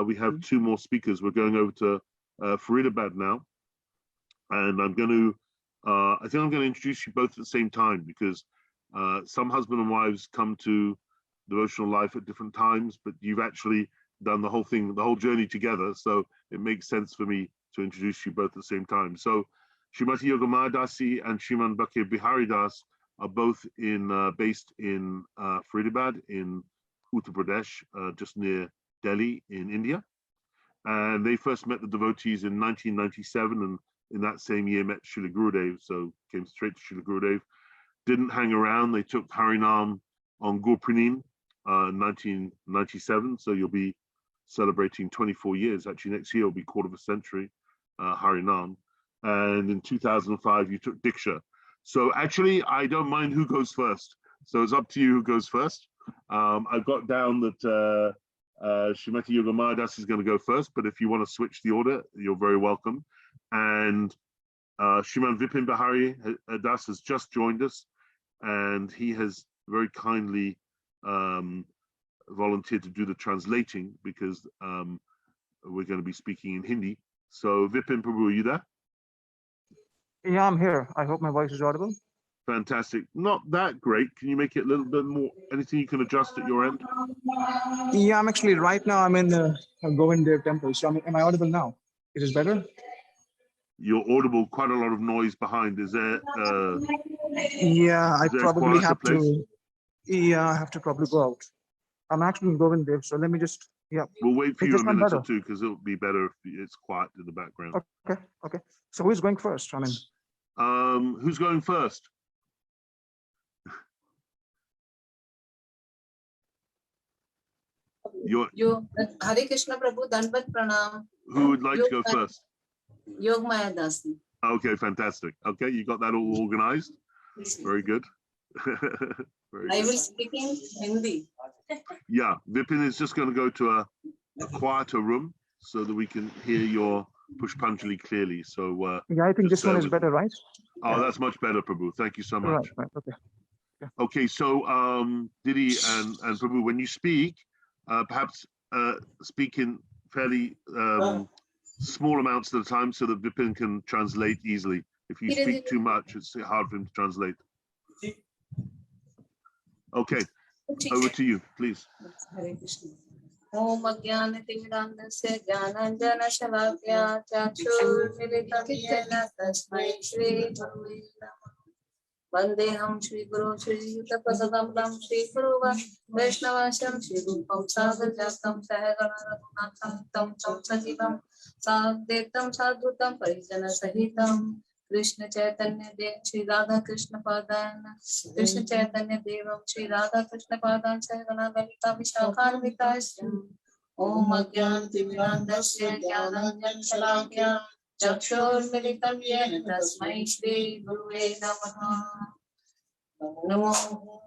We have two more speakers. We're going over to Faridabad now, and I'm going to, I think I'm going to introduce you both at the same time, because some husband and wives come to devotional life at different times, but you've actually done the whole thing, the whole journey together. So it makes sense for me to introduce you both at the same time. So Srimati Yogamaya Dasi and Sriman Bihari Das are both based in Faridabad in Uttar Pradesh, just near Delhi in India. And they first met the devotees in 1997, and in that same year met Srila Gurudev, so came straight to Srila Gurudev. Didn't hang around, they took Harinam on Gurpurnim in 1997, so you'll be celebrating 24 years. Actually, next year will be quarter of a century, Harinam. And in 2005, you took Diksha. So actually, I don't mind who goes first. So it's up to you who goes first. I've got down that Srimati Yogamaya Das is going to go first, but if you want to switch the order, you're very welcome. And Sriman Vipin Bihari Das has just joined us, and he has very kindly volunteered to do the translating, because we're going to be speaking in Hindi. So Vipin Prabhu, are you there? Yeah, I'm here. I hope my voice is audible. Fantastic. Not that great. Can you make it a little bit more? Anything you can adjust at your end? Yeah, I'm actually right now. I'm in the Gaudiya temple. So am I audible now? Is this better? You're audible. Quite a lot of noise behind. Is there? Yeah, I probably have place? to. Yeah, I have to probably go out. I'm actually in Gaudiya, so let me just. Yeah. We'll wait for you a minute or two, because it'll be better if it's quiet in the background. Okay. Okay. So who's going first? I mean. Who's going first? You, Hare Krishna Prabhu, Dandavat Pranam. Who would like to go first? Yogamaya Dasi. Okay, fantastic. Okay, you got that all organized. Very good. I will speak in Hindi. Yeah, Vipin is just going to go to a quieter room so that we can hear your Pushpanjali clearly. So yeah, I think this one is better, right? Oh, that's much better, Prabhu. Thank you so much. Right. Okay. Yeah. Okay, so DIdi and Prabhu, when you speak, perhaps speak in fairly small amounts at a time, so that Vipin can translate easily. If you speak too much, it's hard for him to translate. Okay, over to you, please. Hare Krishna. Om Ajnana Timirandasya Jnananjana Shalakya Chakshurmilitam Yena Tasmai Shri Gurave Namah. Vandeham Shri Guru Shri Yutapadakam Shri Guru Vaishnavasham Shri Rupam Sagarjatam Sahagana Raghunatham Tam Tam Sajivam Saddetam Sadhutam Parijana Sahitam Krishna Chaitanya Dev Shri Radha Krishna Padan Krishna Chaitanya Devam Shri Radha Krishna Padan Sahagana Lalita Vishakhanvitasya Om Ajnana Timirandasya Jnananjana Shalakya Chakshurmilitam Yena Tasmai Shri Gurave Namah. Namo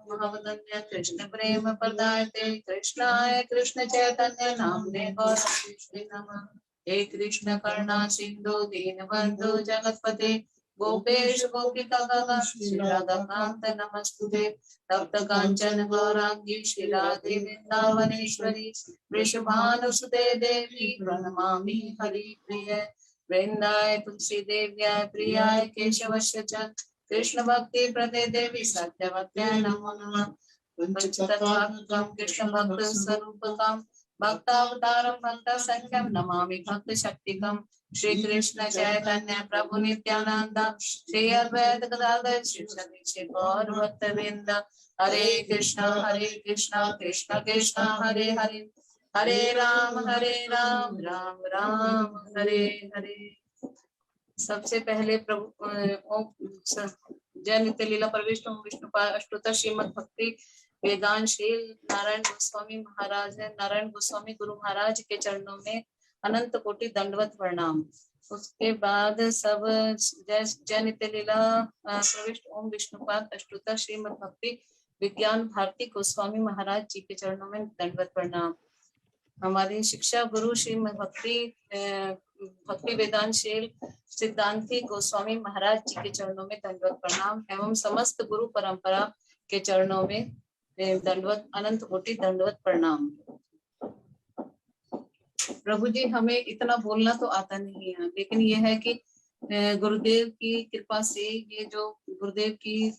Bhagavate Krishna Prema Pradayate Krishnaya Krishna Chaitanya Namne Gaurave Namah. He Krishna Karna Sindhu Dinabandhu Jagatpate Gopesh Gopika Gaga Shri Radha Kanta Namastude Tapta Kancana Gaurangi Shri Radhe Vrindavaneshwari Vrishabhanu Sute Devi Pranamami Hari Priya Vrindaya Tulsi Devya Priyaya Keshavasya Cha Krishna Bhakti Prade Devi Satyavatyaya Namo Namah Panchatattvam Krishna Bhakta Sarupakam Bhaktavataram Bhakta Sankham Namami Bhakta Shaktikam Shri Krishna Chaitanya Prabhu Nityananda Shri Advaita Gadadhar Shri Sri Gaur Bhaktavrinda Hare Krishna Krishna Krishna Hare Hare Hare Ram Ram Ram Hare Hare. सबसे पहले प्रभु जय नित्य लीला प्रविष्ट विष्णुपाद अष्टोत्तर श्रीमद भक्ति वेदांत श्री नारायण गोस्वामी महाराज नारायण गोस्वामी गुरु महाराज के चरणों में अनंत कोटि दंडवत प्रणाम। उसके बाद सब जय नित्य लीला प्रविष्ट ओम विष्णुपाद अष्टोत्तर श्रीमद भक्ति विज्ञान भारती गोस्वामी महाराज जी के चरणों में दंडवत प्रणाम। हमारी शिक्षा गुरु श्री भक्ति वेदांतशील सिद्धांती गोस्वामी महाराज जी के चरणों में दंडवत प्रणाम एवं समस्त गुरु परंपरा के चरणों में दंडवत अनंत कोटि दंडवत प्रणाम। प्रभु जी, हमें इतना बोलना तो आता नहीं है, लेकिन ये है कि गुरुदेव की कृपा से ये जो गुरुदेव की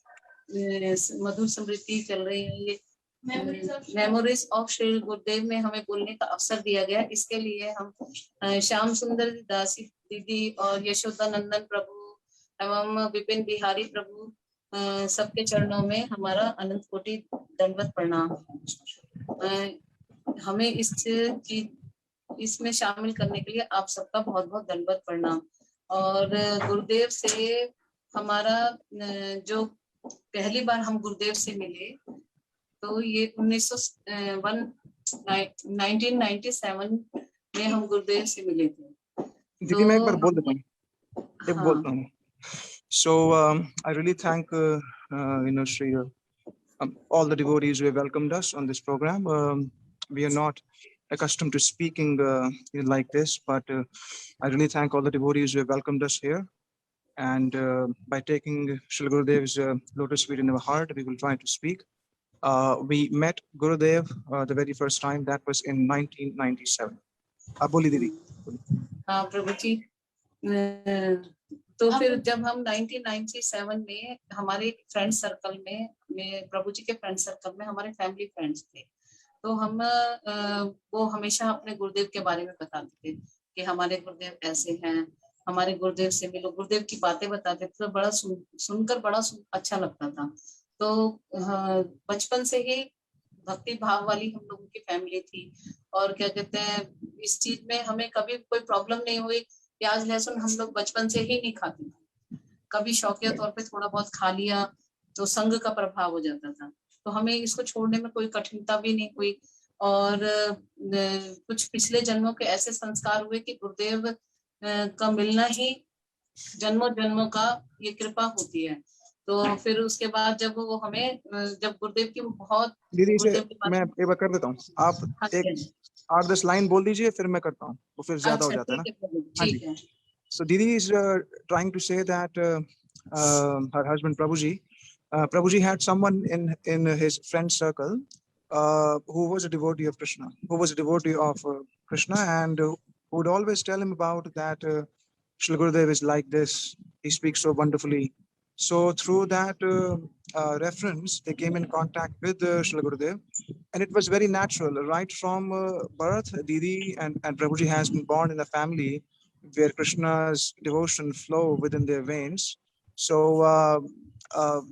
मधुर स्मृति चल रही है, ये मेमोरीज ऑफ श्री गुरुदेव में हमें बोलने का अवसर दिया गया। इसके लिए हम श्याम सुंदर दासी दीदी और यशोदा नंदन प्रभु एवं विपिन बिहारी प्रभु सबके चरणों में हमारा अनंत कोटि दंडवत प्रणाम। हमें इसमें शामिल करने के लिए आप सबका बहुत बहुत दंडवत प्रणाम। और गुरुदेव से हमारा जो पहली बार हम गुरुदेव से मिले तो ये 1997 में हम गुरुदेव से मिले थे। दीदी मैं एक बार बोल देता हूँ, एक बोलता हूँ। So I really thank Shri, all the devotees who have welcomed us on this program. We are not accustomed to speaking like this, but I really thank all the devotees who have welcomed us here. And by taking Srila Gurudev's lotus feet in our heart, we will try to speak. We met Gurudev the very first time, that was in 1997. Aboli Didi. हाँ प्रभु जी, तो फिर जब हम 1997 में हमारे friend circle में प्रभु जी के friend circle में हमारे फैमिली फ्रेंड्स थे, तो हम वो हमेशा अपने गुरुदेव के बारे में बताते थे कि हमारे गुरुदेव ऐसे हैं, हमारे गुरुदेव से मिलो, गुरुदेव की बातें बताते थे। तो बड़ा सुनकर बड़ा अच्छा लगता था। तो बचपन से ही भक्ति भाव वाली हम लोगों की फैमिली थी। और क्या कहते हैं, इस चीज में हमें कभी कोई प्रॉब्लम नहीं हुई। प्याज लहसुन हम लोग बचपन से ही नहीं खाते थे, कभी शौकिया तौर पे थोड़ा बहुत खा लिया तो संग का प्रभाव हो जाता था, तो हमें इसको छोड़ने में कोई कठिनता भी नहीं हुई। और कुछ पिछले जन्मों के ऐसे संस्कार हुए कि गुरुदेव का मिलना ही जन्मों जन्मों का ये कृपा होती है। तो फिर उसके बाद जब वो हमें जब गुरुदेव की बहुत दीदी से मैं एक बार कर देता हूँ, आप एक 8-10 लाइन बोल दीजिए, फिर मैं करता हूँ, वो फिर ज्यादा हो जाता है ना। ठीक है। So Didi is trying to say that her husband Prabhuji had someone in his friend circle who was a devotee of Krishna, and who would always tell him about that Srila Gurudev is like this, he speaks so wonderfully. So through that reference, they came in contact with Srila Gurudev, and it was very natural. Right from birth, Didi and Prabhuji has been born in a family where Krishna's devotion flow within their veins. So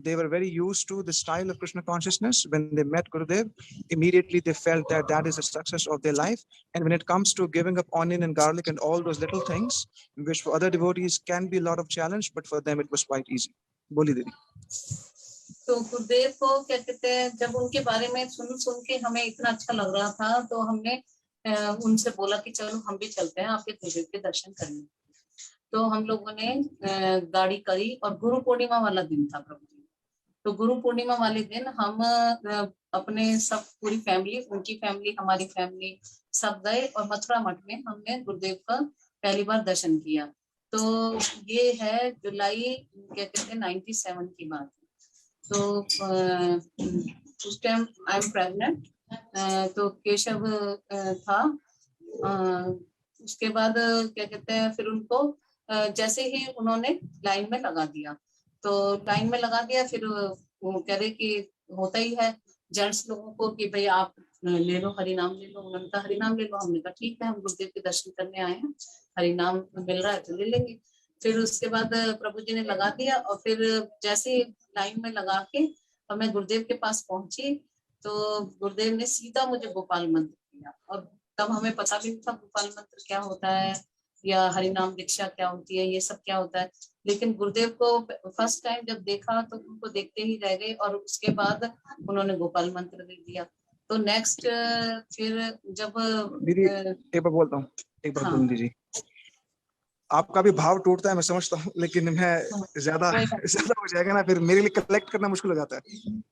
they were very used to the style of Krishna consciousness. When they met Gurudev, immediately they felt that that is the success of their life. And when it comes to giving up onion and garlic and all those little things, which for other devotees can be a lot of challenge, but for them it was quite easy. Boli Didi. तो गुरुदेव को क्या कहते हैं, जब उनके बारे में सुन के हमें इतना अच्छा लग रहा था, तो हमने उनसे बोला कि चलो हम भी चलते हैं आपके गुरुदेव के दर्शन करने। तो हम लोगों ने गाड़ी करी और गुरु पूर्णिमा वाला दिन था प्रभु जी। तो गुरु पूर्णिमा वाले दिन हम अपने सब पूरी फैमिली, उनकी फैमिली, हमारी फैमिली सब गए और मथुरा मठ में हमने गुरुदेव का पहली बार दर्शन किया। तो ये है जुलाई क्या कहते हैं 97 की बात। तो उस टाइम आई एम प्रेग्नेंट, तो केशव था। उसके बाद क्या कहते हैं, फिर उनको जैसे ही उन्होंने लाइन में लगा दिया, तो लाइन में लगा दिया, फिर वो कह रहे कि होता ही है जेंट्स लोगों को कि भाई आप ले लो, हरि नाम ले लो। उन्होंने कहा हरि नाम ले लो। हमने कहा ठीक है, हम गुरुदेव के दर्शन करने आए हैं, हरि नाम मिल रहा है तो ले लेंगे। फिर उसके बाद प्रभु जी ने लगा दिया और फिर जैसे लाइन में लगा के और मैं गुरुदेव के पास पहुंची, तो गुरुदेव ने सीधा मुझे गोपाल मंत्र दिया। और तब हमें पता भी नहीं था गोपाल मंत्र क्या होता है या हरि नाम दीक्षा क्या होती है, ये सब क्या होता है। लेकिन गुरुदेव को फर्स्ट टाइम जब देखा तो उनको देखते ही रह गए और उसके बाद उन्होंने गोपाल मंत्र दे दिया। तो नेक्स्ट फिर जब दीदी एक बार बोलता हूँ, एक बार बोल दीजिए। आपका भी भाव टूटता है, मैं समझता हूँ, लेकिन मैं ज्यादा हो जाएगा ना, फिर मेरे लिए कलेक्ट करना मुश्किल हो जाता है।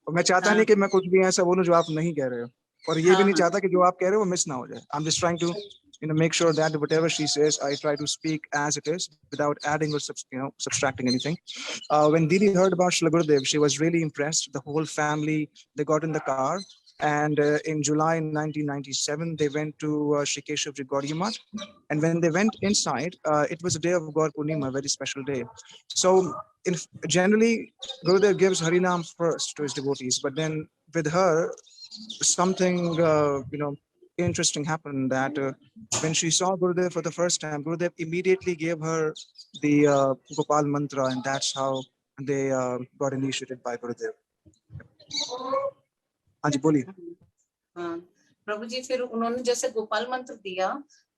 और मैं चाहता नहीं कि मैं कुछ भी ऐसा बोलूं जो आप नहीं कह रहे हो, और ये भी नहीं चाहता कि जो आप कह रहे हो वो मिस ना हो जाए। I am just trying to make sure that whatever she says, I try to speak as it is without adding or subtracting anything. When Didi heard about Srila Gurudev, she was really impressed. The whole family, they got in the car, and in July 1997, they went to Shri Keshavji Gaudiya Math. And when they went inside, it was a day of Gaur Purnima, a very special day. So generally, Gurudev gives Harinam first to his devotees, but then with her, something interesting happened, that when she saw Gurudev for the first time, Gurudev immediately gave her the Gopal mantra, and that's how they got initiated by Gurudev. हाँ जी बोलिए. हाँ, प्रभु जी फिर उन्होंने जैसे गोपाल मंत्र दिया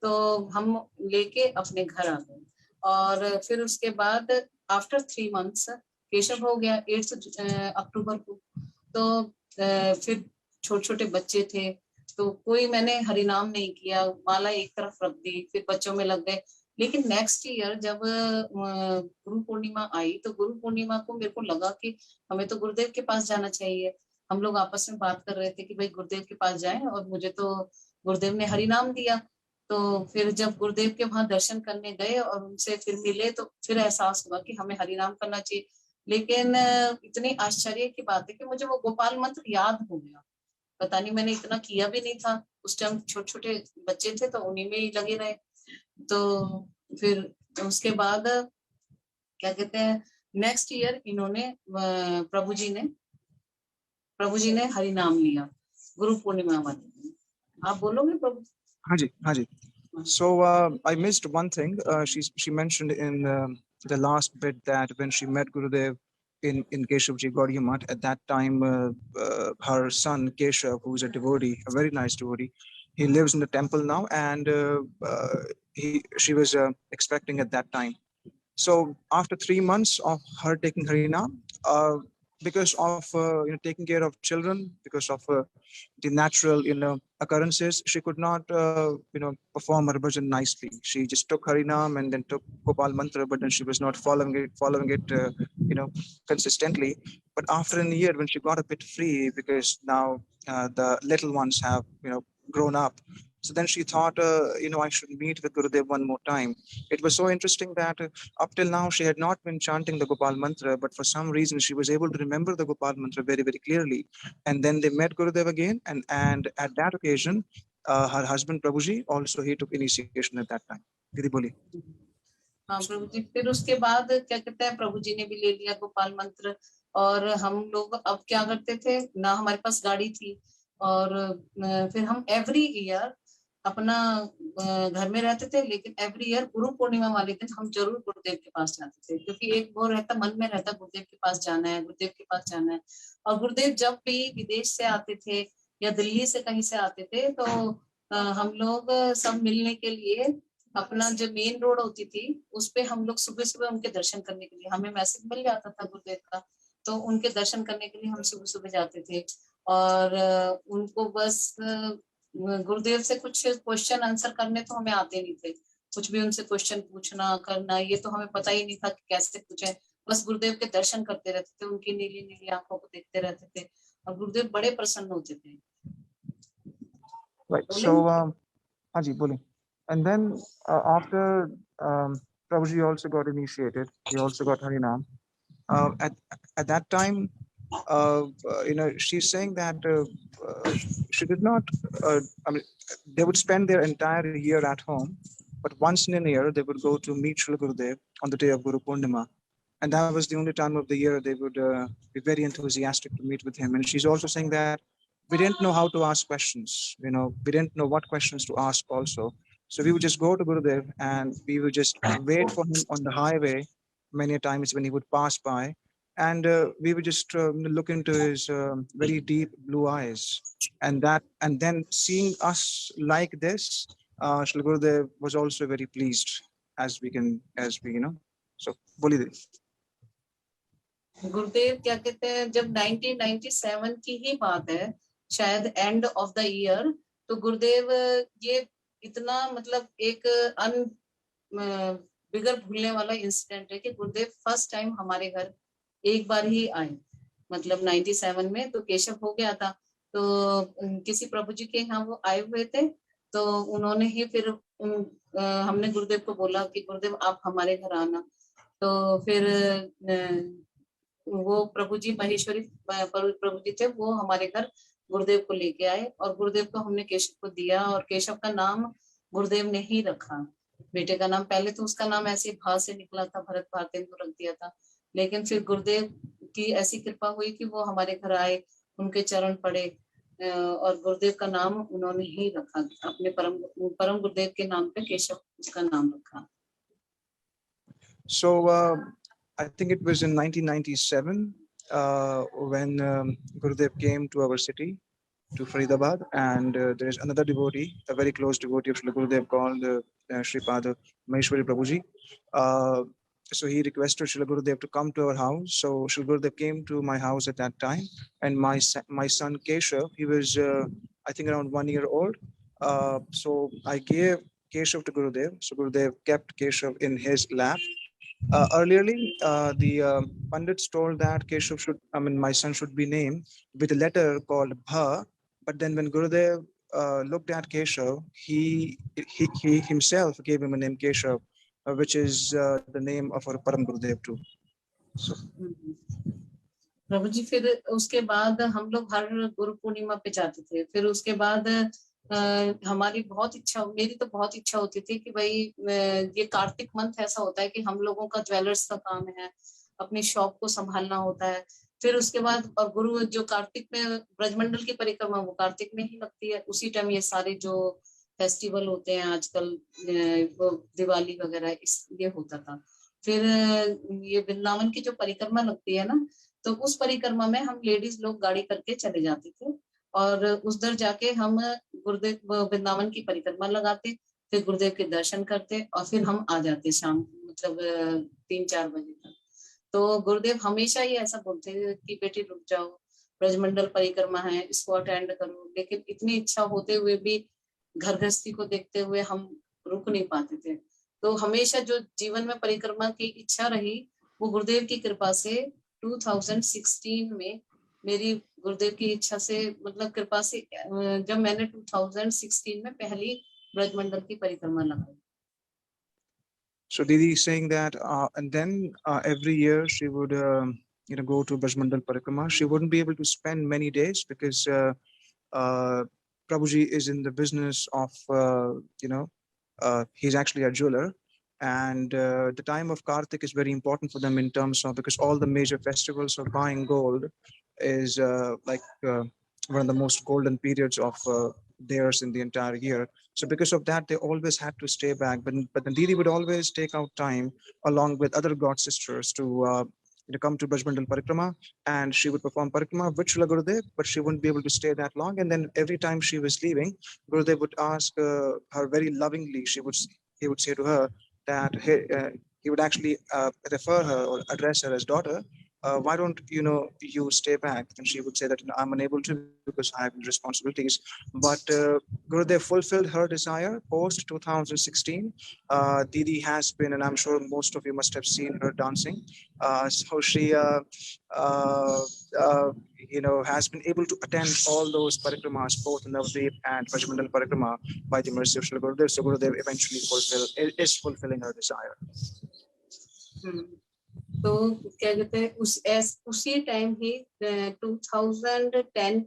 तो हम लेके अपने घर आ गए, और फिर उसके बाद आफ्टर 3 months केशव हो गया 8 अक्टूबर को. तो फिर छोटे छोटे बच्चे थे, तो कोई मैंने हरिनाम नहीं किया, माला एक तरफ रख दी, फिर बच्चों में लग गए. लेकिन नेक्स्ट ईयर जब गुरु पूर्णिमा आई, तो गुरु पूर्णिमा को मेरे को लगा कि हमें तो गुरुदेव के पास जाना चाहिए. हम लोग आपस में बात कर रहे थे कि भाई गुरुदेव के पास जाएं, और मुझे तो गुरुदेव ने हरिनाम दिया. तो फिर जब गुरुदेव के वहां दर्शन करने गए और उनसे फिर मिले, तो फिर एहसास हुआ कि हमें हरिनाम करना चाहिए. लेकिन इतनी आश्चर्य की बात है कि मुझे वो गोपाल मंत्र याद हो गया. पता नहीं, मैंने इतना किया भी नहीं था उस टाइम, छोटे छोटे बच्चे थे तो उन्हीं में ही लगे रहे. तो फिर उसके बाद क्या कहते हैं, नेक्स्ट ईयर इन्होंने प्रभु जी ने हरि नाम लिया गुरु पूर्णिमा वाले दिन. आप बोलोगे प्रभु? हाँ जी, हाँ जी. So I missed one thing. She mentioned in the last bit that when she met Gurudev in Keshavji Gaudiya Math, at that time her son Keshav, who is a devotee, a very nice devotee, he lives in the temple now, and she was expecting at that time. So after 3 months of her taking Harinam, because of taking care of children, because of the natural occurrences, she could not perform her bhajan nicely. She just took Harinam and then took Gopal mantra, but then she was not following it consistently. But after a year, when she got a bit free, because now the little ones have grown up, so then she thought I should meet with Gurudev one more time. It was so interesting that up till now she had not been chanting the Gopal mantra, but for some reason she was able to remember the Gopal mantra very, very clearly. And then they met Gurudev again, and at that occasion her husband Prabhuji also, he took initiation at that time. Didi boli. हाँ प्रभु जी, फिर उसके बाद क्या कहते हैं, प्रभु जी ने भी ले लिया गोपाल मंत्र. और हम लोग अब क्या करते थे ना, हमारे पास गाड़ी थी, और फिर हम एवरी ईयर अपना घर में रहते थे, लेकिन एवरी ईयर गुरु पूर्णिमा वाले दिन हम जरूर गुरुदेव के पास जाते थे, क्योंकि एक वो रहता, मन में रहता गुरुदेव के पास जाना है, गुरुदेव के पास जाना है. और गुरुदेव जब भी विदेश से आते थे या दिल्ली से कहीं से आते थे, तो हम लोग सब मिलने के लिए अपना जो मेन रोड होती थी उस पे हम लोग सुबह सुबह उनके दर्शन करने के लिए, हमें मैसेज मिल जाता था गुरुदेव का, तो उनके दर्शन करने के लिए हम सुबह सुबह जाते थे. और उनको बस गुरुदेव से कुछ क्वेश्चन आंसर करने तो हमें आते नहीं थे, कुछ भी उनसे क्वेश्चन पूछना करना ये तो हमें पता ही नहीं था कि कैसे पूछे. बस गुरुदेव के दर्शन करते रहते थे, उनकी नीली नीली आंखों को देखते रहते थे, और गुरुदेव बड़े प्रसन्न होते थे. Right. So Haji boli. And then after Prabhuji also got initiated, he also got Harinam. At that time, she's saying that she did not. They would spend their entire year at home, but once in a year they would go to meet Srila Gurudev on the day of Guru Purnima, and that was the only time of the year they would be very enthusiastic to meet with him. And she's also saying that we didn't know how to ask questions. We didn't know what questions to ask also. So we would just go to Gurudev and we would just wait for him on the highway many times when he would pass by. And we would just look into his very deep blue eyes. And then seeing us like this, Srila Gurudev was also very pleased, as we. So, boli. गुरुदेव क्या कहते हैं, जब 1997 की ही बात है, शायद end of the year, तो गुरुदेव ये इतना मतलब एक बिगर भूलने वाला इंसिडेंट है कि गुरुदेव फर्स्ट टाइम हमारे घर एक बार ही आए, मतलब 97 में. तो केशव हो गया था, तो किसी प्रभु जी के यहाँ वो आए हुए थे, तो उन्होंने ही फिर हमने गुरुदेव को बोला कि गुरुदेव आप हमारे घर आना। तो फिर वो प्रभु जी महेश्वरी प्रभु जी थे, वो हमारे घर गुरुदेव को लेके आए और गुरुदेव को हमने केशव को दिया। और केशव का नाम गुरुदेव ने ही रखा, बेटे का नाम। पहले तो उसका नाम ऐसे भा से निकला था, भरत भारतेंदु रख दिया था, लेकिन फिर गुरुदेव की ऐसी कृपा हुई कि वो हमारे घर आए, उनके चरण पड़े और गुरुदेव का नाम उन्होंने ही रखा, अपने परम गुरुदेव के नाम पे केशव उसका नाम रखा। So I think it was in 1997 when Gurudev came to our city, to Faridabad, and there is another devotee, a very close devotee of Srila Gurudev called Sripada Maheshwari Prabhuji. So he requested Srila Gurudev to come to our house. So Srila Gurudev came to my house at that time, and my son Keshav, he was I think around 1 year old. So I gave Keshav to Gurudev. So Gurudev kept Keshav in his lap. Earlierly, the Pandits told that Keshav should, my son should be named with a letter called Bha. But then when Gurudev looked at Keshav, he himself gave him a name Keshav, which is the name of our Param Gurudev too. So. प्रभु जी फिर उसके बाद हम लोग हर गुरु पूर्णिमा पे जाते थे। फिर उसके बाद हमारी बहुत इच्छा, मेरी तो बहुत इच्छा होती थी कि भाई ये कार्तिक मंथ ऐसा होता है कि हम लोगों का ज्वेलर्स का काम है, अपनी शॉप को संभालना होता है। फिर उसके बाद और गुरु जो कार्तिक में ब्रजमंडल की परिक्रमा वो कार्तिक में ही लगती है, उसी टाइम ये सारे जो फेस्टिवल होते हैं आजकल, वो दिवाली वगैरह ये होता था। फिर ये वृंदावन की जो परिक्रमा लगती है ना, तो उस परिक्रमा में हम लेडीज लोग गाड़ी करके चले जाते थे और उस दर जाके हम गुरुदेव वृंदावन की परिक्रमा लगाते, फिर गुरुदेव के दर्शन करते और फिर हम आ जाते शाम, मतलब 3-4 बजे तक। तो गुरुदेव हमेशा ही ऐसा बोलते हैं कि बेटी रुक जाओ, ब्रजमंडल परिक्रमा है, इसको अटेंड करो। लेकिन इतनी इच्छा होते हुए भी घर गृहस्थी को देखते हुए हम रुक नहीं पाते थे। तो हमेशा जो जीवन में परिक्रमा की इच्छा रही, वो गुरुदेव की कृपा से 2016 में मेरी गुरुदेव की इच्छा से, मतलब कृपा से, जब मैंने 2016 में पहली ब्रजमंडल की परिक्रमा लगाई। So DIdi is saying that, and then every year she would, go to Brajmandal Parikrama. She wouldn't be able to spend many days because Prabhuji is in the business of, he's actually a jeweler. And the time of Kartik is very important for them in terms of, because all the major festivals of buying gold is one of the most golden periods of theirs in the entire year. So because of that, they always had to stay back. But then DIdi would always take out time along with other god sisters to come to Brajmandal Parikrama, and she would perform Parikrama with Srila Gurudev, but she wouldn't be able to stay that long. And then every time she was leaving, Gurudev would ask her very lovingly, he would say to her that he would actually refer her or address her as daughter. Why don't you stay back? And she would say that I'm unable to because I have responsibilities. But Gurudev fulfilled her desire post 2016. DIdi has been, and I'm sure most of you must have seen her dancing. So she, has been able to attend all those parikramas, both Navdeep and Brajmandal Parikrama, by the mercy of Srila Gurudev. So Gurudev eventually is fulfilling her desire. तो क्या कहते हैं, उसी time ही 2010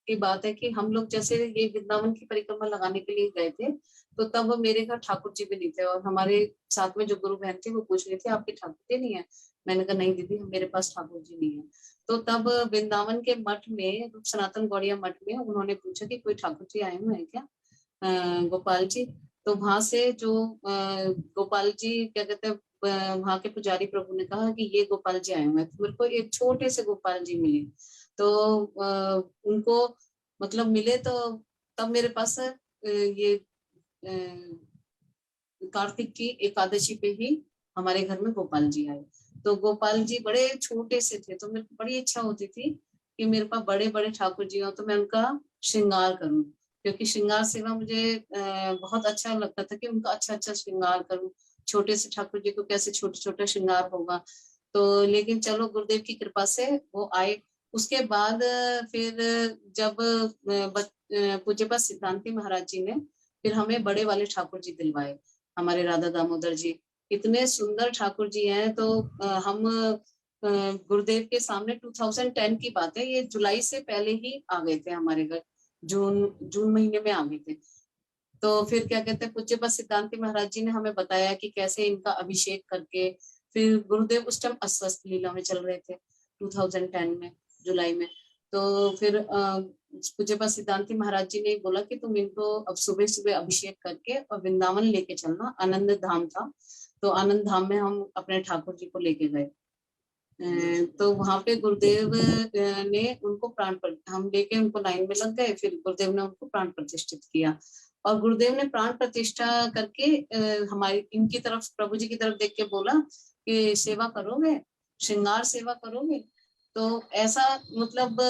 की बात है कि हम लोग जैसे ये वृंदावन की परिक्रमा लगाने के लिए गए थे, तो तब मेरे घर ठाकुर जी भी नहीं थे और हमारे साथ में जो गुरु बहन थे वो पूछ रहे थे आपके ठाकुर जी नहीं है। मैंने कहा नहीं दीदी, मेरे पास ठाकुर जी नहीं है। तो तब वृंदावन के मठ में, सनातन गौड़िया मठ में, उन्होंने पूछा कि कोई ठाकुर जी आए हुए हैं क्या, गोपाल जी। तो वहां से जो गोपाल जी क्या कहते हैं, वहां के पुजारी प्रभु ने कहा कि ये गोपाल जी आए हुए हैं। तो मेरे को एक छोटे से गोपाल जी मिले, तो उनको मतलब मिले, तो तब मेरे पास ये कार्तिक की एकादशी पे ही हमारे घर में गोपाल जी आए। तो गोपाल जी बड़े छोटे से थे, तो मेरे को बड़ी इच्छा होती थी कि मेरे पास बड़े बड़े ठाकुर जी हो तो मैं उनका श्रृंगार करूं, क्योंकि श्रृंगार सेवा मुझे बहुत अच्छा लगता था कि उनका अच्छा श्रृंगार करूं। छोटे से ठाकुर जी को कैसे छोटे छोटे श्रृंगार होगा। तो लेकिन चलो गुरुदेव की कृपा से वो आए उसके बाद फिर जब पूज्यपाद सिद्धांति महाराज जी ने फिर हमें बड़े वाले ठाकुर जी दिलवाए, हमारे राधा दामोदर जी इतने सुंदर ठाकुर जी हैं। तो हम गुरुदेव के सामने 2010 की बात है, ये जुलाई से पहले ही आ गए थे हमारे घर, जून महीने में आ गए थे। तो फिर क्या कहते हैं, पूज्यपाद सिद्धांति महाराज जी ने हमें बताया कि कैसे इनका अभिषेक करके, फिर गुरुदेव उस टाइम अस्वस्थ लीला में चल रहे थे 2010 में जुलाई में। तो फिर पूज्यपाद सिद्धांति महाराज जी ने बोला कि तुम इनको अब सुबह सुबह अभिषेक करके और वृंदावन लेके चलना, आनंद धाम था, तो आनंद धाम में हम अपने ठाकुर जी को लेके गए। तो वहां पे गुरुदेव ने उनको हम लेके उनको लाइन में लग गए, फिर गुरुदेव ने उनको प्राण प्रतिष्ठित किया। और गुरुदेव ने प्राण प्रतिष्ठा करके हमारी इनकी तरफ, प्रभु जी की तरफ देख के बोला कि सेवा करोगे, श्रृंगार सेवा करोगे। तो ऐसा मतलब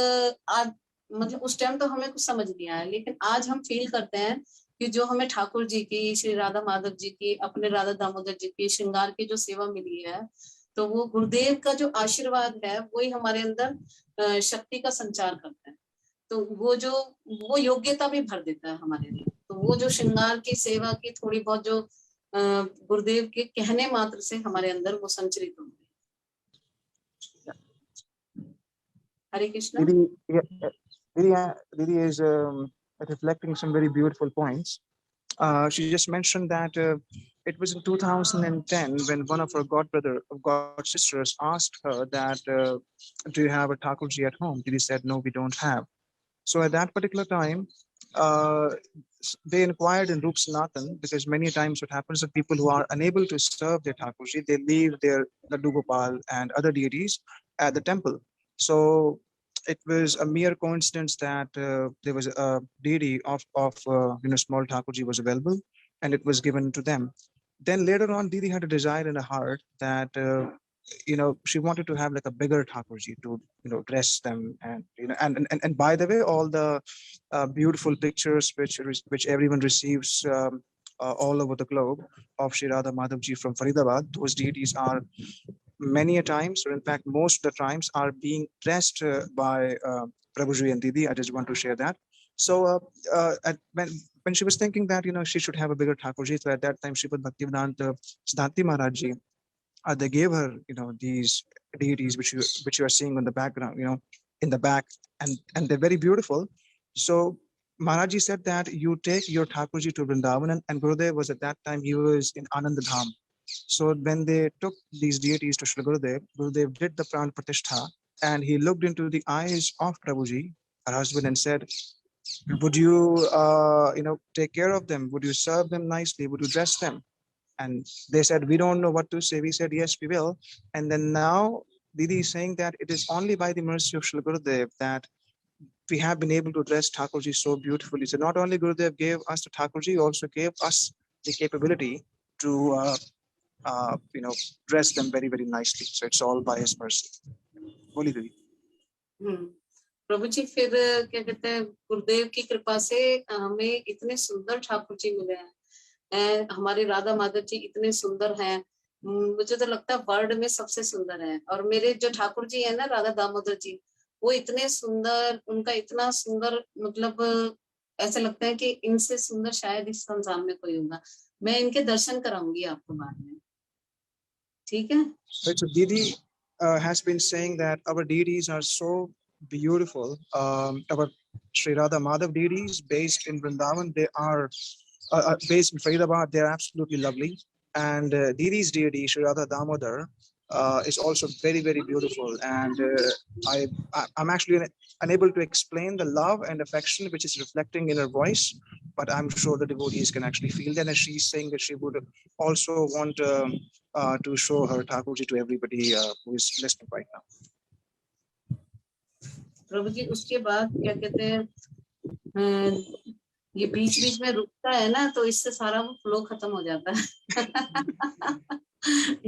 आज मतलब उस टाइम तो हमें कुछ समझ नहीं आया, लेकिन आज हम फील करते हैं कि जो हमें ठाकुर जी की, श्री राधा माधव जी की, अपने राधा दामोदर जी की श्रृंगार की जो सेवा मिली है, तो वो गुरुदेव का जो आशीर्वाद है वही हमारे अंदर शक्ति का संचार करता है। तो वो योग्यता भी भर देता है हमारे अंदर। तो वो जो श्रृंगार की सेवा की थोड़ी बहुत जो गुरुदेव के कहने मात्र से हमारे अंदर वो संचरित होती है। हरे Krishna. Didi is reflecting some very beautiful points. She just mentioned that it was in 2010 when one of her god sisters asked her that, do you have a Thakurji at home? Didi said, no, we don't have. So at that particular time, they inquired in Rup Sanatan, because many times what happens is people who are unable to serve their Thakurji, they leave their Laddu Gopal and other deities at the temple. So it was a mere coincidence that there was a deity of small Thakurji was available, and it was given to them. Then later on, Didi had a desire in her heart that she wanted to have like a bigger Thakurji to dress them, and and by the way, all the beautiful pictures which everyone receives all over the globe of Shri Radha Madhavji from Faridabad, those deities are many a times, or in fact most of the times, are being dressed by Prabhuji and Didi. I just want to share that. So when she was thinking that she should have a bigger Thakurji, so at that time Srimati Bhaktivedanta Siddhanti Maharaj Ji, they gave her these deities which you are seeing on the background, in the back, and they're very beautiful. So Maharaj Ji said that you take your Thakurji to Vrindavan, and Gurudev was at that time, he was in Anand Dham. So when they took these deities to Srila Gurudev did the Pran Pratishtha, and he looked into the eyes of Prabhuji, her husband, and said, would you take care of them? Would you serve them nicely? Would you dress them? And they said, we don't know what to say. We said, yes, we will. And then now Didi is saying that it is only by the mercy of Srila Gurudev that we have been able to dress Thakurji so beautifully. So not only Gurudev gave us the Thakurji, he also gave us the capability to dress them very, very nicely. So it's all by his mercy. Boli Didi. प्रभु जी फिर क्या कहते हैं, गुरुदेव की कृपा से हमें इतने सुंदर ठाकुर जी मिले हैं। हमारे राधा माधव जी इतने सुंदर हैं, मुझे तो लगता है वर्ल्ड में सबसे सुंदर है। और मेरे जो ठाकुर जी है ना, राधा दामोदर जी, वो इतने सुंदर, उनका इतना सुंदर, मतलब ऐसा लगता है कि इनसे सुंदर शायद इस संसार में कोई होगा। मैं इनके दर्शन कराऊंगी आपको बाद में, ठीक है? So Didi has been saying that our deities are so beautiful. Our Sri Radha Madhav deities based in Vrindavan, they are based in Faridabad, they're absolutely lovely. And Didi's deity, Sri Radha Damodar, is also very, very beautiful. And I'm actually unable to explain the love and affection which is reflecting in her voice, but I'm sure the devotees can actually feel that. And she's saying that she would also want to show her Thakurji to everybody who is listening right now. प्रभु जी उसके बाद क्या कहते हैं, ये बीच बीच में रुकता है ना, तो इससे सारा वो फ्लो खत्म हो जाता है।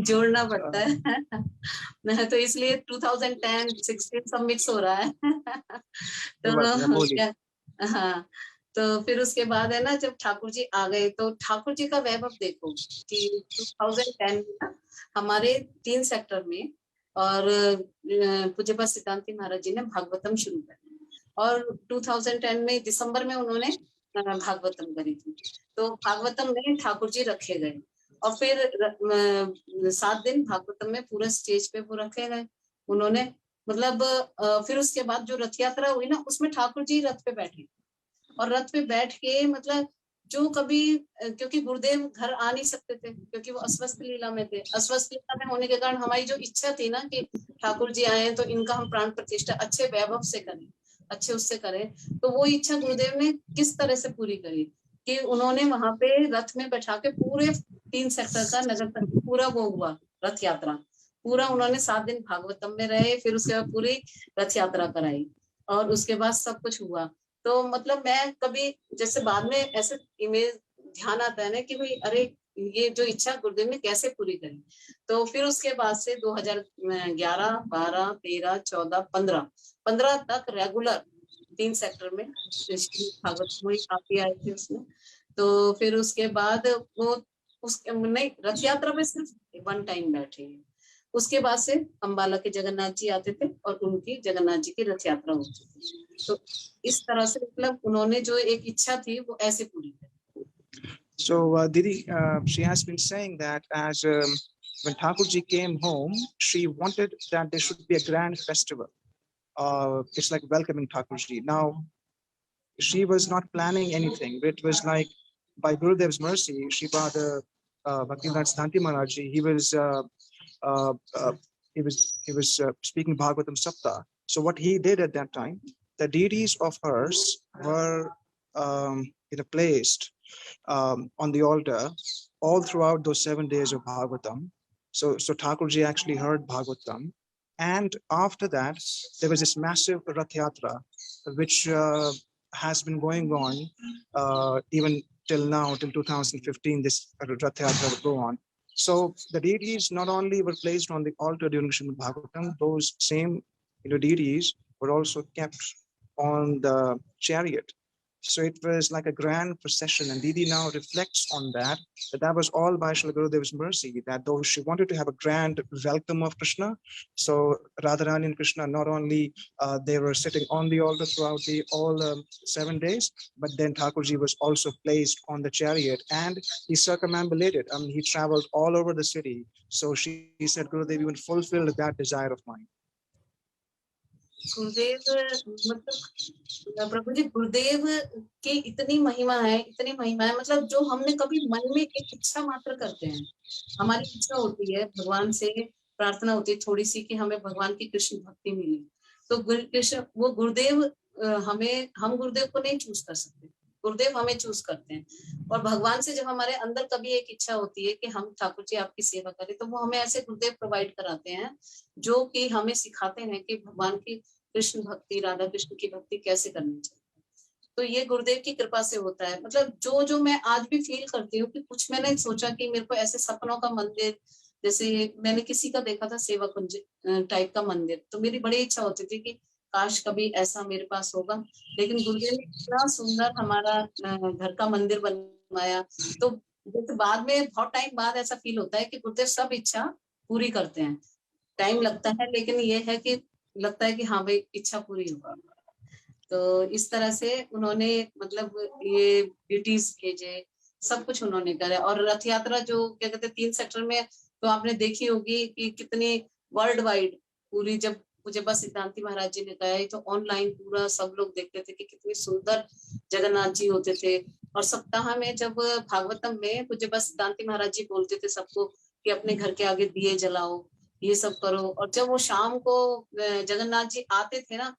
जोड़ना पड़ता है तो इसलिए 2010, 16 सब मिक्स हो रहा है। तो क्या, हाँ, तो फिर उसके बाद है ना, जब ठाकुर जी आ गए, तो ठाकुर जी का वैभव देखो कि 2010 में हमारे 3 सेक्टर में और पूज्यपाद सिद्धांति महाराज जी ने भागवतम शुरू करी और 2010 में दिसंबर में उन्होंने भागवतम करी थी। तो भागवतम में ठाकुर जी रखे गए और फिर 7 दिन भागवतम में पूरा स्टेज पे वो रखे गए उन्होंने, मतलब फिर उसके बाद जो रथ यात्रा हुई ना उसमें ठाकुर जी रथ पे बैठे और रथ पे बैठ के मतलब जो कभी, क्योंकि गुरुदेव घर आ नहीं सकते थे क्योंकि वो अस्वस्थ लीला में थे, अस्वस्थ लीला में होने के कारण हमारी जो इच्छा थी ना कि ठाकुर जी आए तो इनका हम प्राण प्रतिष्ठा अच्छे वैभव से करें, अच्छे उससे करें, तो वो इच्छा गुरुदेव ने किस तरह से पूरी करी कि उन्होंने वहां पे रथ में बैठा के पूरे 3 सेक्टर का नगर तक पूरा वो हुआ रथ यात्रा, पूरा उन्होंने 7 दिन भागवतम में रहे, फिर उसके बाद पूरी रथ यात्रा कराई और उसके बाद सब कुछ हुआ। तो मतलब मैं कभी जैसे बाद में ऐसे इमेज ध्यान आता है ना कि भाई अरे ये जो इच्छा गुरुदेव ने कैसे पूरी करी। तो फिर उसके बाद से 2011, 12, 13, 14, 15 तक रेगुलर 3 सेक्टर में भागवत में काफी आए थे उसमें। तो फिर उसके बाद वो उसके नहीं रथ यात्रा में सिर्फ 1 टाइम बैठे हैं, उसके बाद से अम्बाला के जगन्नाथ जी आते थे और उनकी जगन्नाथ जी की रथ यात्रा होती थी। तो इस तरह से मतलब उन्होंने जो एक इच्छा थी वो ऐसे पूरी करी। So Didi, she has been saying that as when Thakurji came home, she wanted that there should be a grand festival. It's like welcoming Thakurji. Now, she was not planning anything. It was like by Gurudev's mercy, Sripad Bhaktivinoda Siddhanti Maharaj, he was speaking Bhagavatam Sapta. So what he did at that time, the deities of hers were placed on the altar all throughout those 7 days of Bhagavatam. So Thakurji actually heard Bhagavatam. And after that, there was this massive Rath Yatra, which has been going on even till now, till 2015, this Rath Yatra would go on. So the deities not only were placed on the altar during Srimad Bhagavatam, those same deities were also kept on the chariot. So it was like a grand procession, and Didi now reflects on that was all by Srila Gurudeva's mercy, that though she wanted to have a grand welcome of Krishna, so Radharani and Krishna not only they were sitting on the altar throughout all 7 days, but then Thakurji was also placed on the chariot and he circumambulated. He traveled all over the city. So she said, Gurudev even fulfilled that desire of mine. गुरुदेव मतलब प्रभु जी गुरुदेव की इतनी महिमा है मतलब जो हमने कभी मन में एक इच्छा मात्र करते हैं, हमारी इच्छा होती है भगवान से प्रार्थना होती है थोड़ी सी कि हमें भगवान की कृष्ण भक्ति मिले, तो कृष्ण वो गुरुदेव हम गुरुदेव को नहीं चूज कर सकते, गुरुदेव हमें चूज करते हैं। और भगवान से जब हमारे अंदर कभी एक इच्छा होती है कि हम ठाकुर जी आपकी सेवा करें, तो वो हमें ऐसे गुरुदेव प्रोवाइड कराते हैं जो कि हमें सिखाते हैं कि भगवान की कृष्ण भक्ति, राधा कृष्ण की भक्ति कैसे करनी चाहिए। तो ये गुरुदेव की कृपा से होता है। मतलब जो मैं आज भी फील करती हूँ कि कुछ मैंने सोचा कि मेरे को ऐसे सपनों का मंदिर, जैसे मैंने किसी का देखा था सेवा कुंज टाइप का मंदिर, तो मेरी बड़ी इच्छा होती थी कि काश कभी ऐसा मेरे पास होगा, लेकिन गुरुदेव ने इतना सुंदर हमारा घर का मंदिर बनवाया। तो जैसे बाद में बहुत टाइम बाद ऐसा फील होता है कि गुरुदेव सब इच्छा पूरी करते हैं, टाइम लगता है लेकिन ये है कि लगता है कि हाँ भाई इच्छा पूरी होगा। तो इस तरह से उन्होंने मतलब ये ड्यूटीज भेजे, सब कुछ उन्होंने करा। और रथ यात्रा जो क्या कहते हैं 3 सेक्टर में, तो आपने देखी होगी कि कितनी वर्ल्ड वाइड पूरी, जब पूज्यपाद सिद्धांति महाराज जी ने कहा तो ऑनलाइन पूरा सब लोग देखते थे कि कितनी सुंदर जगन्नाथ जी होते थे। और सप्ताह में जब भागवतम में पूज्यपाद सिद्धांति महाराज जी बोलते थे सबको कि अपने घर के आगे दिए जलाओ, ये सब करो। और जब वो शाम को जगन्नाथ जी आते थे ना,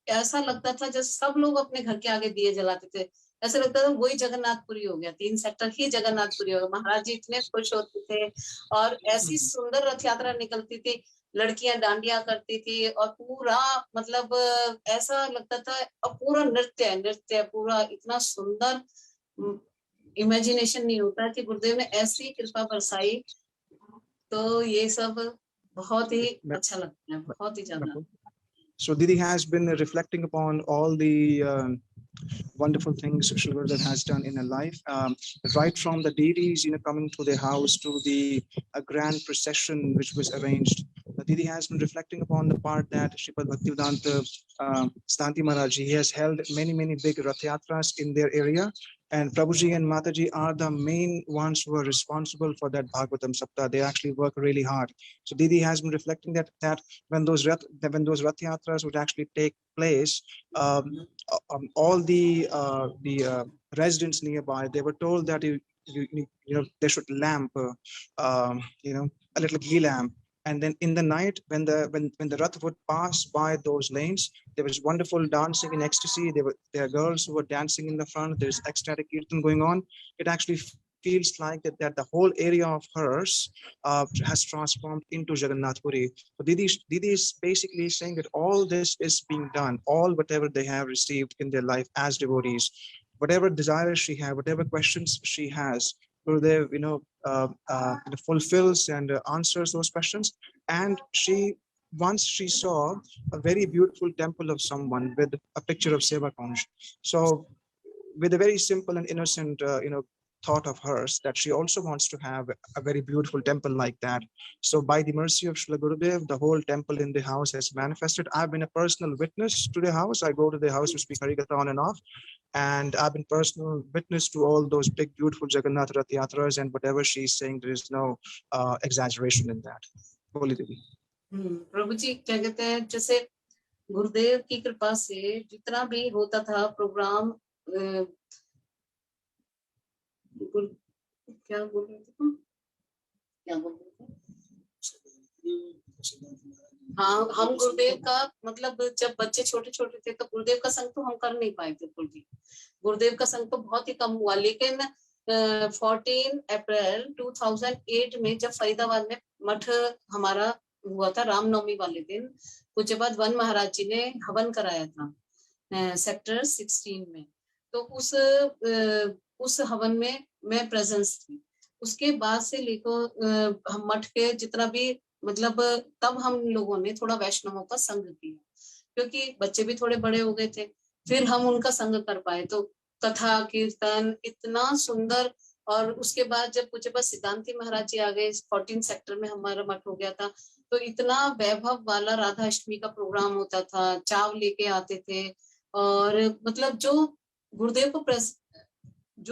ऐसा लगता था जैसे सब लोग अपने घर के आगे दिए जलाते थे, ऐसा लगता था वही जगन्नाथपुरी हो गया, 3 सेक्टर ही जगन्नाथपुरी हो गया। महाराज जी इतने खुश होते थे और ऐसी सुंदर रथ यात्रा निकलती थी, लड़कियां डांडिया करती थी और पूरा मतलब ऐसा लगता था, और पूरा नृत्य पूरा इतना सुंदर, इमेजिनेशन नहीं होता कि गुरुदेव ने ऐसी कृपा बरसाई। तो ये सब बहुत ही अच्छा लगता है, बहुत ही ज्यादा। So Didi has been reflecting upon all the wonderful things Srila Gurudev has done in her life, right from the deities coming to their house to the grand procession which was arranged. Didi has been reflecting upon the part that Srimad Bhaktivedanta Siddhanti Maharaj, he has held many big Rath Yatras in their area, and Prabhuji and Mataji are the main ones who are responsible for that Bhagavatam Saptah. They actually work really hard. So Didi has been reflecting that when those Rath Yatras would actually take place, all the residents nearby, they were told that they should lamp a little ghee lamp, and then in the night when the Rath would pass by those lanes, there was wonderful dancing in ecstasy. There are girls who were dancing in the front. There's ecstatic kirtan going on. It actually feels like that the whole area of hers has transformed into Jagannath Puri. So Didi is basically saying that all this is being done, all whatever they have received in their life as devotees, whatever desires she has, whatever questions she has, Gurudev, fulfills and answers those questions. And once she saw a very beautiful temple of someone with a picture of Seva Kunj. So with a very simple and innocent, thought of hers, that she also wants to have a very beautiful temple like that. So by the mercy of Srila Gurudev, the whole temple in the house has manifested. I've been a personal witness to the house. I go to the house to speak Harikatha on and off. And I've been personal witness to all those big, beautiful Jagannath Rath Yatras, and whatever she's saying, there is no exaggeration in that. Boli Devi. प्रभु जी क्या कहते हैं, जैसे गुरुदेव की कृपा से जितना भी होता था प्रोग्राम, क्या बोल रहे थे तुम, क्या बोल रहे थे? हाँ, हम गुरुदेव का मतलब जब बच्चे छोटे छोटे थे तो गुरुदेव का संग तो हम कर नहीं पाए थे जी। गुरुदेव का संग तो बहुत ही कम हुआ, लेकिन 14 अप्रैल 2008 में जब फरीदाबाद में मठ हमारा हुआ था, रामनवमी वाले दिन कुछ बाद वन महाराज जी ने हवन कराया था सेक्टर 16 में। तो उस हवन में मैं प्रेजेंस थी। उसके बाद से लेकर हम मठ के जितना भी मतलब तब हम लोगों ने थोड़ा वैष्णवों का संग किया, क्योंकि बच्चे भी थोड़े बड़े हो गए थे, फिर हम उनका संग कर पाए। तो कथा कीर्तन इतना सुंदर, और उसके बाद जब पूज्य पास सिद्धांती महाराज जी आ गए, 14 सेक्टर में हमारा मठ हो गया था, तो इतना वैभव वाला राधा अष्टमी का प्रोग्राम होता था, चाव लेके आते थे। और मतलब जो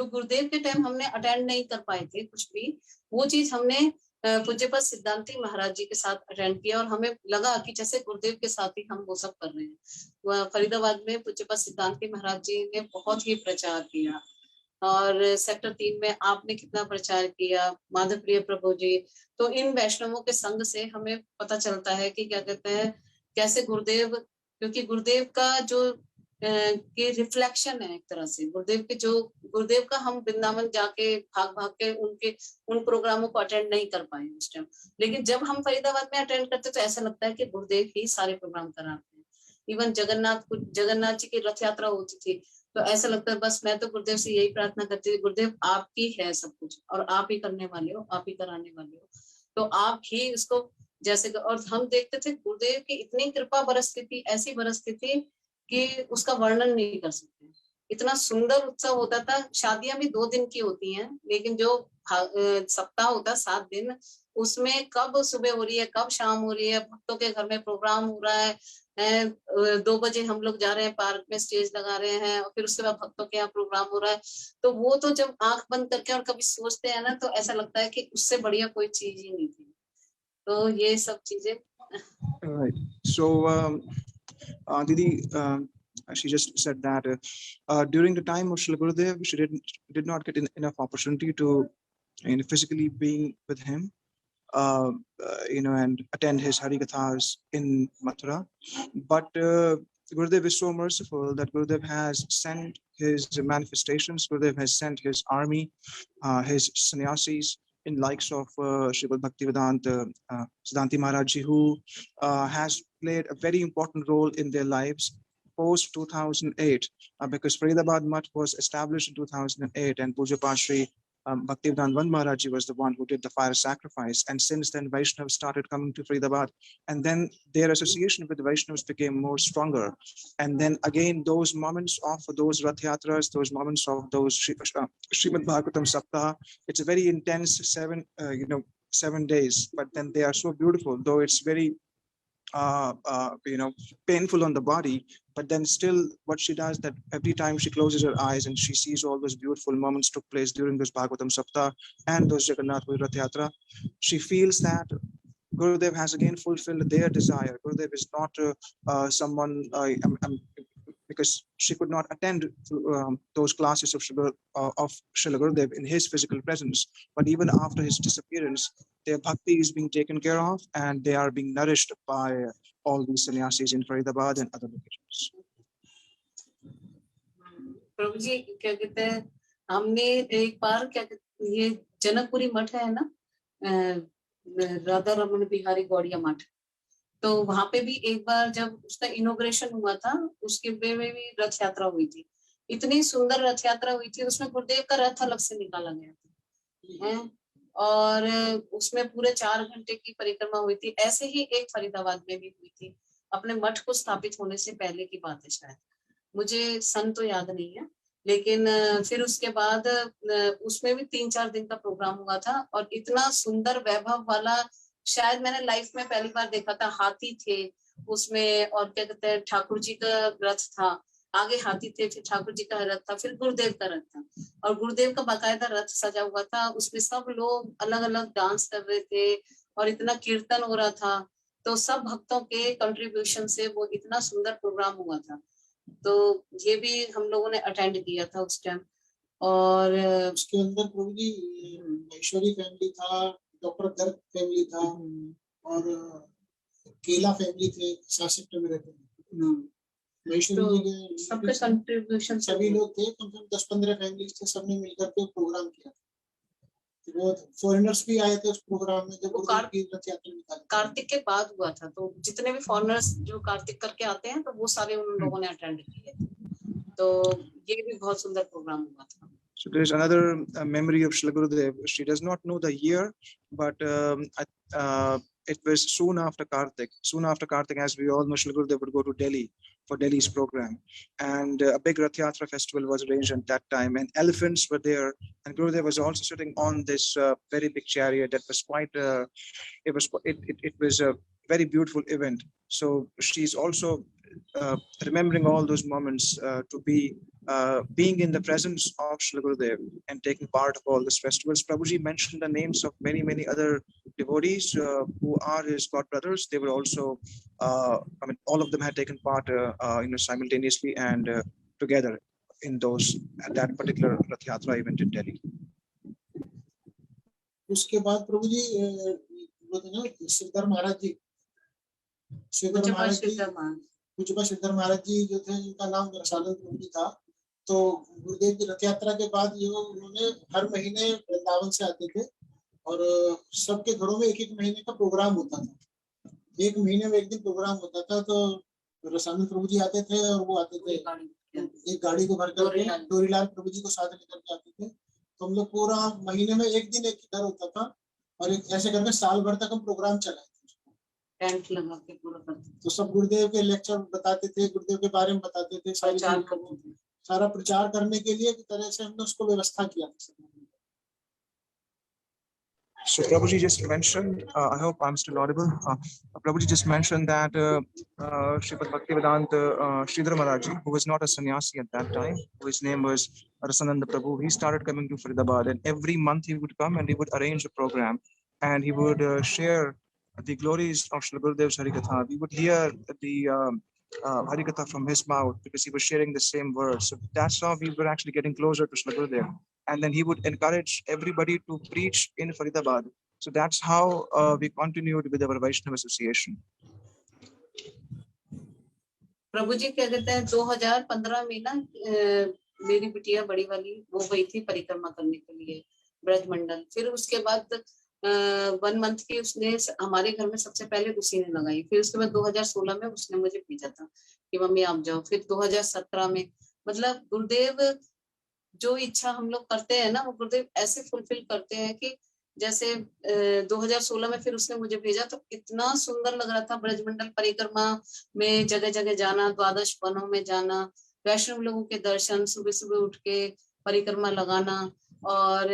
गुरुदेव के टाइम हमने अटेंड नहीं कर पाए थे कुछ भी, वो चीज हमने पूज्य पास सिद्धांती महाराज जी के साथ अटेंड किया, और हमें लगा कि जैसे गुरुदेव के साथ ही हम वो सब कर रहे हैं। फरीदाबाद में पूज्य पास सिद्धांती महाराज जी ने बहुत ही प्रचार किया, और सेक्टर 3 में आपने कितना प्रचार किया, माधव प्रिय प्रभु जी। तो इन वैष्णवों के संग से हमें पता चलता है कि क्या कहते हैं, कैसे गुरुदेव, क्योंकि गुरुदेव का जो के रिफ्लेक्शन है एक तरह से, गुरुदेव का हम वृंदावन जाके भाग के उन प्रोग्रामों को अटेंड नहीं कर पाए उस टाइम, लेकिन जब हम फरीदाबाद में अटेंड करते तो ऐसा लगता है कि गुरुदेव ही सारे प्रोग्राम कराते हैं। इवन जगन्नाथ जी की रथ यात्रा होती थी तो ऐसा लगता है बस मैं तो गुरुदेव से यही प्रार्थना करती थी, गुरुदेव आपकी है सब कुछ, और आप ही करने वाले हो, आप ही कराने वाले हो, तो आप ही इसको जैसे। और हम देखते थे गुरुदेव की इतनी कृपा बरसती थी, ऐसी बरसती थी कि उसका वर्णन नहीं कर सकते। इतना सुंदर उत्सव होता था। शादियां भी 2 दिन की होती हैं, लेकिन जो सप्ताह होता है 7 दिन, उसमें कब सुबह हो रही है, कब शाम हो रही है, भक्तों के घर में प्रोग्राम हो रहा है, 2 बजे हम लोग जा रहे हैं पार्क में, स्टेज लगा रहे हैं, और फिर उसके बाद भक्तों के यहाँ प्रोग्राम हो रहा है। तो वो तो जब आंख बंद करके और कभी सोचते हैं ना, तो ऐसा लगता है कि उससे बढ़िया कोई चीज ही नहीं थी। तो ये सब चीजें। So Didi, she just said that during the time of Srila Gurudev, she did not get enough opportunity to physically being with him, and attend his Harikathas in Mathura. But Gurudev is so merciful that Gurudev has sent his manifestations. Gurudev has sent his army, his sannyasis, in likes of Srimad Bhaktivedanta Siddhanti Maharaj ji, who has played a very important role in their lives post 2008, because Faridabad Math was established in 2008, and Puja Shri Bhaktivedanta Van Maharaj ji was the one who did the fire sacrifice. And since then, Vaishnavas started coming to Faridabad, and then their association with the Vaishnavas became more stronger. And then again, those moments of those Rath Yatras, those moments of those Srimad Bhagavatam Saptah, it's a very intense 7 days, but then they are so beautiful, though it's very painful on the body, but then still what she does, that every time she closes her eyes and she sees all those beautiful moments took place during those Bhagavatam Saptah and those Jagannath Rath Yatra, she feels that Gurudev has again fulfilled their desire. Gurudev is not someone, because she could not attend those classes of Srila Gurudev in his physical presence. But even after his disappearance, their bhakti is being taken care of and they are being nourished by all these sannyasis in Faridabad and other locations. प्रभु जी क्या कहते हैं, हमने एक बार क्या ये जनकपुरी मठ है ना, राधा रमन बिहारी गौड़िया मठ, तो वहां पे भी एक बार जब उसका इनॉग्रेशन हुआ था, उसके में भी रथ यात्रा हुई थी। इतनी सुंदर रथ यात्रा हुई थी, उसमें गुरुदेव का रथ अलग से निकाला गया था और उसमें पूरे 4 घंटे की परिक्रमा हुई थी। ऐसे ही एक फरीदाबाद में भी हुई थी, अपने मठ को स्थापित होने से पहले की बात है, शायद मुझे सन तो याद नहीं है, लेकिन फिर उसके बाद उसमें भी 3-4 दिन का प्रोग्राम हुआ था और इतना सुंदर वैभव वाला शायद मैंने लाइफ में पहली बार देखा था। हाथी थे उसमें और क्या कहते हैं, ठाकुर जी का रथ था, आगे हाथी थे, फिर ठाकुर जी का रथ था, फिर गुरुदेव का रथ था और गुरुदेव का बाकायदा रथ सजा हुआ था। उसमें सब लोग अलग अलग डांस कर रहे थे और इतना कीर्तन हो रहा था, तो सब भक्तों के कंट्रीब्यूशन से वो इतना सुंदर प्रोग्राम हुआ था। तो ये भी हम लोगों ने अटेंड किया था उस टाइम। और उसके अंदर प्रभु जी महेश्वरी फैमिली था, डॉक्टर गर्ग फैमिली था और केला फैमिली थे, सेक्टर में रहते हैं। महेश्वरी जी के सबके कंट्रीब्यूशन सभी लोग थे, कम से कम 10-15 फैमिलीज थे, सबने मिलकर के प्रोग्राम किया। वो फॉरेनर्स भी आए थे उस प्रोग्राम में जब की रथ यात्रा निकाली। कार्तिक के बाद हुआ था, तो जितने भी फॉरेनर्स जो कार्तिक करके आते हैं तो वो सारे उन लोगों ने अटेंड किए थे, तो ये भी बहुत सुंदर प्रोग्राम हुआ था। So there is another memory of Srila Gurudev. She does not know the year, but it was soon after Kartik. Soon after Kartik, as we all know, Srila Gurudev would go to Delhi for Delhi's program, and a big Rath Yatra festival was arranged at that time, and elephants were there, and Gurudev was also sitting on this very big chariot. That was quite it was a very beautiful event. So she's also remembering all those moments to be being in the presence of Srila Gurudev and taking part of all these festivals. Prabhuji mentioned the names of many other devotees who are his god brothers. They were also, all of them had taken part, simultaneously and together in that particular Rath Yatra event in Delhi. उसके बाद प्रभु जी श्रीधर महाराज जी, पूज्यपा श्रीधर महाराज जी जो थे, जिनका नाम रसानंद प्रभु जी था, तो गुरुदेव की रथ यात्रा के बाद उन्होंने हर महीने वृंदावन से आते थे और सबके घरों में एक महीने का प्रोग्राम होता था। एक महीने में एक दिन प्रोग्राम होता था, तो रसानंद प्रभु जी आते थे और वो आते थे एक गाड़ी को भर करके, डोरीलाल प्रभु जी को साथ लेकर के आते थे। तो हम लोग पूरा महीने में एक दिन एक घर होता था और ऐसे करके साल भर तक हम प्रोग्राम चलाए थे, टेंट लगा के पूरा करते। तो सब गुरुदेव के लेक्चर बताते थे, गुरुदेव के बारे में बताते थे, सारा प्रचार करने के लिए तरह से हमने उसको व्यवस्था किया। So Prabhuji just mentioned, I hope I'm still audible. Prabhuji just mentioned that Srimati Bhaktivedanta Sridhar Maharaji, who was not a sannyasi at that time, whose name was Rasananda Prabhu, he started coming to Faridabad, and every month he would come and he would arrange a program and he would share the glories of Srila Gurudev's Harikatha. We would hear the Harikatha from his mouth because he was sharing the same words. So that's how we were actually getting closer to Srila Gurudev. And then he would encourage everybody to preach in Faridabad. So that's how we continued with our Vaishnava association. प्रभु जी क्या कहते हैं, 2015 में ना मेरी बिटिया बड़ी वाली वो गई थी परिक्रमा करने के लिए ब्रजमंडल। फिर उसके बाद 1 मंथ की उसने हमारे घर में सबसे पहले उसी ने लगाई। फिर उसके बाद 2016 में उसने मुझे भेजा था कि मम्मी आप जाओ। फिर 2017 में, मतलब गुरुदेव जो इच्छा हम लोग करते हैं ना, वो गुरुदेव ऐसे फुलफिल करते हैं कि जैसे 2016 में फिर उसने मुझे भेजा तो इतना सुंदर लग रहा था। ब्रजमंडल परिक्रमा में जगह जगह जाना, 12 वनों में जाना, वैष्णव लोगों के दर्शन, सुबह सुबह उठ के परिक्रमा लगाना, और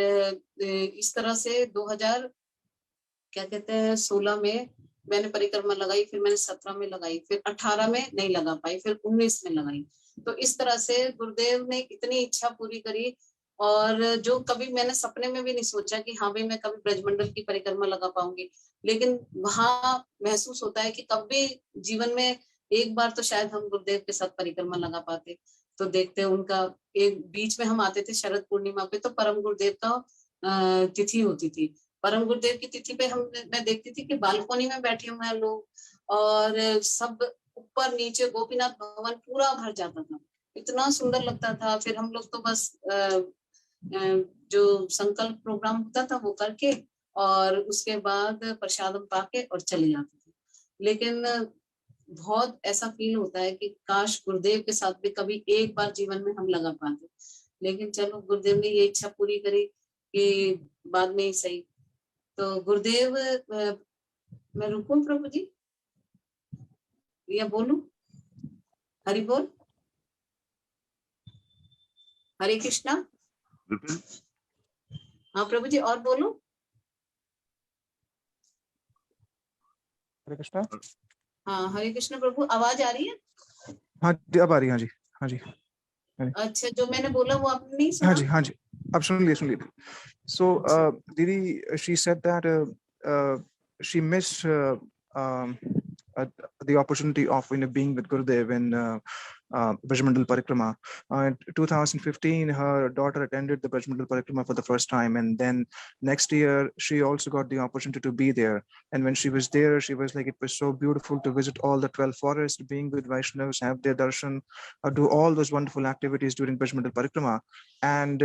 इस तरह से 2016 में मैंने परिक्रमा लगाई, फिर मैंने 17 में लगाई, फिर 18 में नहीं लगा पाई, फिर 19 में लगाई। तो इस तरह से गुरुदेव ने इतनी इच्छा पूरी करी, और जो कभी मैंने सपने में भी नहीं सोचा कि हाँ भाई मैं कभी ब्रजमंडल की परिक्रमा लगा पाऊंगी, लेकिन वहां महसूस होता है कि कभी जीवन में एक बार तो शायद हम गुरुदेव के साथ परिक्रमा लगा पाते। तो देखते हैं उनका, एक बीच में हम आते थे शरद पूर्णिमा पे, तो परम गुरुदेव का तिथि होती थी। परम गुरुदेव की तिथि पे मैं देखती थी कि बालकोनी में बैठे हुए हैं लोग, और सब ऊपर नीचे गोपीनाथ भवन पूरा भर जाता था, इतना सुंदर लगता था। फिर हम लोग तो बस जो संकल्प प्रोग्राम होता था वो करके, और उसके बाद प्रसाद पाके और चले जाते थे। लेकिन बहुत ऐसा फील होता है कि काश गुरुदेव के साथ भी कभी एक बार जीवन में हम लगा पाते, लेकिन चलो गुरुदेव ने ये इच्छा पूरी करी कि बाद में ही सही। तो गुरुदेव, मैं रुकूं प्रभु जी या बोलूं? हरि बोल, हरे कृष्णा। विपिन, हाँ प्रभु जी, और बोलूं? हरे कृष्णा। हाँ हरे कृष्ण प्रभु, आवाज आ रही है? हाँ जी, अब आ रही है। हाँ जी, हाँ जी। अच्छा, जो मैंने बोला वो आपने नहीं सुना? हाँ जी, हाँ जी, अब सुन लिए। So, Didi, she said that she missed uh, the opportunity of being with Gurudev in Brajmandal Parikrama. In 2015, her daughter attended the Brajmandal Parikrama for the first time, and then next year she also got the opportunity to be there. And when she was there, she was like, it was so beautiful to visit all the 12 forests, being with Vaishnavas, have their darshan, do all those wonderful activities during Brajmandal Parikrama. And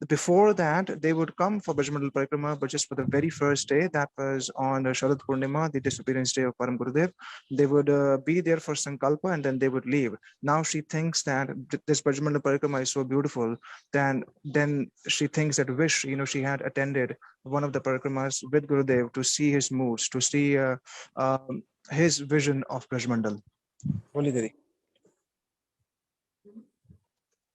before that, they would come for Brajmandal Parikrama, but just for the very first day, that was on Sharad Purnima, the disappearance day of Param Gurudev. They would be there for Sankalpa and then they would leave. Now she thinks that this Brajmandal Parikrama is so beautiful, then she thinks that wish, she had attended one of the Parikramas with Gurudev to see his moods, to see his vision of Brajmandal. Holy Didi.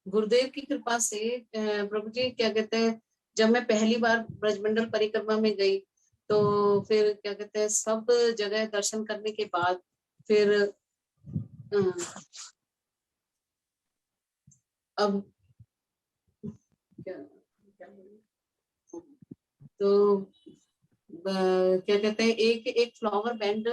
गुरुदेव की कृपा से प्रभु जी, क्या कहते हैं, जब मैं पहली बार ब्रजमंडल परिक्रमा में गई, तो फिर क्या कहते हैं, सब जगह दर्शन करने के बाद फिर अब तो क्या कहते हैं, एक फ्लावर बैंड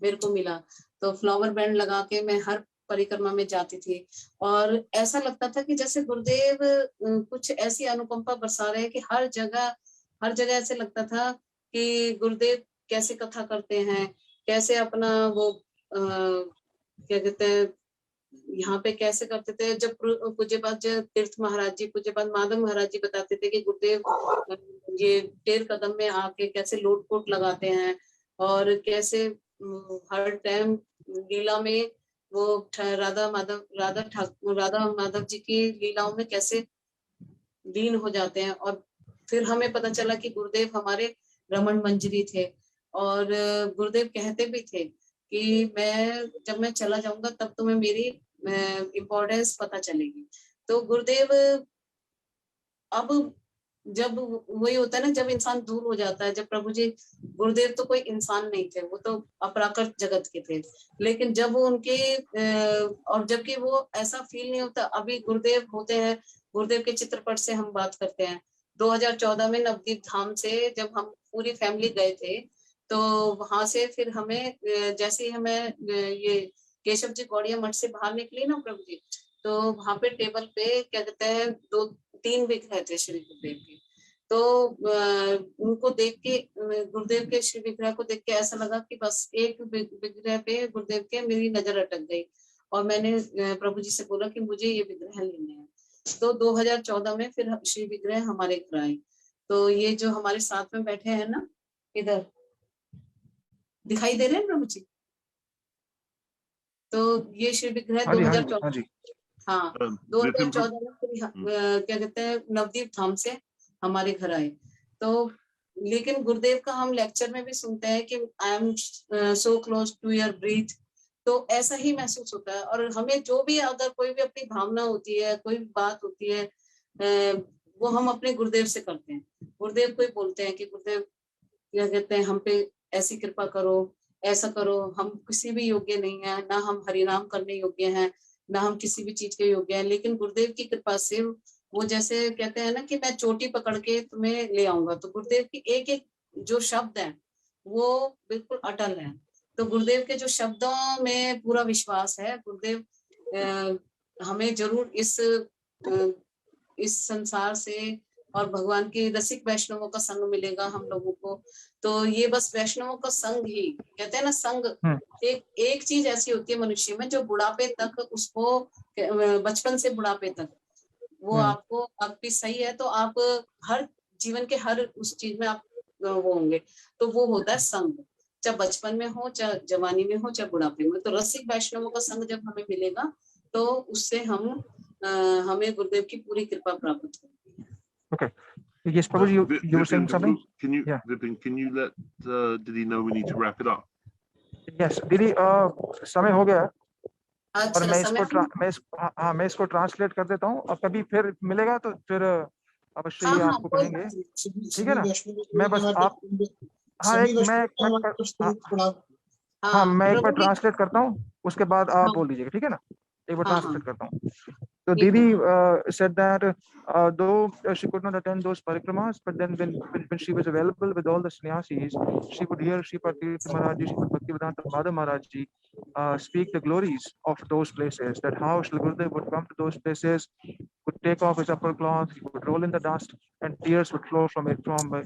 मेरे को मिला, तो फ्लावर बैंड लगा के मैं हर परिक्रमा में जाती थी, और ऐसा लगता था कि जैसे गुरुदेव कुछ ऐसी अनुकंपा बरसा रहे हैं कि हर जगह ऐसे लगता था कि गुरुदेव कैसे कथा करते हैं, कैसे अपना वो क्या कहते हैं, यहाँ पे कैसे करते थे। जब पूज्यपाद तीर्थ महाराज जी, पूज्यपाद माधव महाराज जी बताते थे कि गुरुदेव ये 13 कदम में आके कैसे लोटपोट लगाते हैं, और कैसे हर टाइम लीला में वो राधा माधव जी की लीलाओं में कैसे लीन हो जाते हैं। और फिर हमें पता चला कि गुरुदेव हमारे रमण मंजरी थे, और गुरुदेव कहते भी थे कि जब मैं चला जाऊंगा तब तुम्हें मेरी इम्पोर्टेंस पता चलेगी। तो गुरुदेव, अब जब वही होता है ना, जब इंसान दूर हो जाता है, जब प्रभु जी, गुरुदेव तो कोई इंसान नहीं थे, वो तो अपराकृत जगत के थे, लेकिन जब वो उनके और जबकि वो ऐसा फील नहीं होता। अभी गुरुदेव होते हैं, गुरुदेव के चित्रपट से हम बात करते हैं, 2014 में नवदीप धाम से जब हम पूरी फैमिली गए थे, तो वहां से फिर हमें जैसे ही हमें ये केशव जी गौड़िया मठ से बाहर निकले ना प्रभु जी, तो वहां पे टेबल पे क्या कहते हैं 2-3 विग्रह थे श्री गुरुदेव के। तो उनको देख के, गुरुदेव के श्री विग्रह को देख के ऐसा लगा कि बस एक विग्रह पे गुरुदेव के मेरी नजर अटक गई, और मैंने प्रभु जी से बोला कि मुझे ये विग्रह लेने हैं। तो 2014 में फिर श्री विग्रह हमारे घर आए। तो ये जो हमारे साथ में बैठे हैं ना, इधर दिखाई दे रहे हैं प्रभु जी, तो ये श्री विग्रह 2014, हाँ 2014 में क्या कहते हैं नवदीप धाम से हमारे घर आए। तो लेकिन गुरुदेव का हम लेक्चर में भी सुनते हैं कि I am so close to your breath, तो ऐसा ही महसूस होता है। और हमें जो भी, अगर कोई भी अपनी भावना होती है, कोई भी बात होती है, वो हम अपने गुरुदेव से करते हैं। गुरुदेव को ही बोलते हैं कि गुरुदेव क्या कहते हैं हम पे ऐसी कृपा करो, ऐसा करो, हम किसी भी योग्य नहीं है, ना हम हरिनाम करने योग्य हैं, ना हम किसी भी चीज के योग्य हैं, लेकिन गुरुदेव की कृपा से वो जैसे कहते हैं ना कि मैं चोटी पकड़ के तुम्हें ले आऊंगा, तो गुरुदेव की एक एक जो शब्द है वो बिल्कुल अटल है। तो गुरुदेव के जो शब्दों में पूरा विश्वास है। गुरुदेव हमें जरूर इस संसार से और भगवान के रसिक वैष्णवों का संग मिलेगा हम लोगों को। तो ये बस वैष्णवों का संग ही, कहते हैं ना संग, एक चीज ऐसी होती है मनुष्य में जो बुढ़ापे तक उसको, बचपन से बुढ़ापे तक वो आपको आपकी सही है, तो आप हर जीवन के हर उस चीज में आप वो होंगे, तो वो होता है संग, चाहे बचपन में हो, चाहे जवानी में हो, चाहे बुढ़ापे में। तो रसिक वैष्णवों का संग जब हमें मिलेगा तो उससे हमें गुरुदेव की पूरी कृपा प्राप्त होगी। Okay. Yes, Prabhu, you were saying something? Can you, Yeah. Vipin, can you let DIdi know we need to wrap it up? Yes, DIdi, समय हो गया और अच्छा, मैं इसको ट्रांसलेट कर देता हूँ और कभी फिर मिलेगा तो फिर अवश्य ये आपको कहेंगे, ठीक है ना? मैं बस आप मैं एक बार ट्रांसलेट करता हूँ, उसके बाद आप बोल दीजिएगा, ठीक है ना? एक बार ट्रांसलेट करता हूँ। So DIdi said that though she could not attend those parikramas, but then when she was available with all the sannyasis, she would hear Srimati Maharaji, Srimati Bhaktivedanta Madhav Maharaji speak the glories of those places, that how Srila Gurudev would come to those places, would take off his upper cloth, he would roll in the dust, and tears would flow from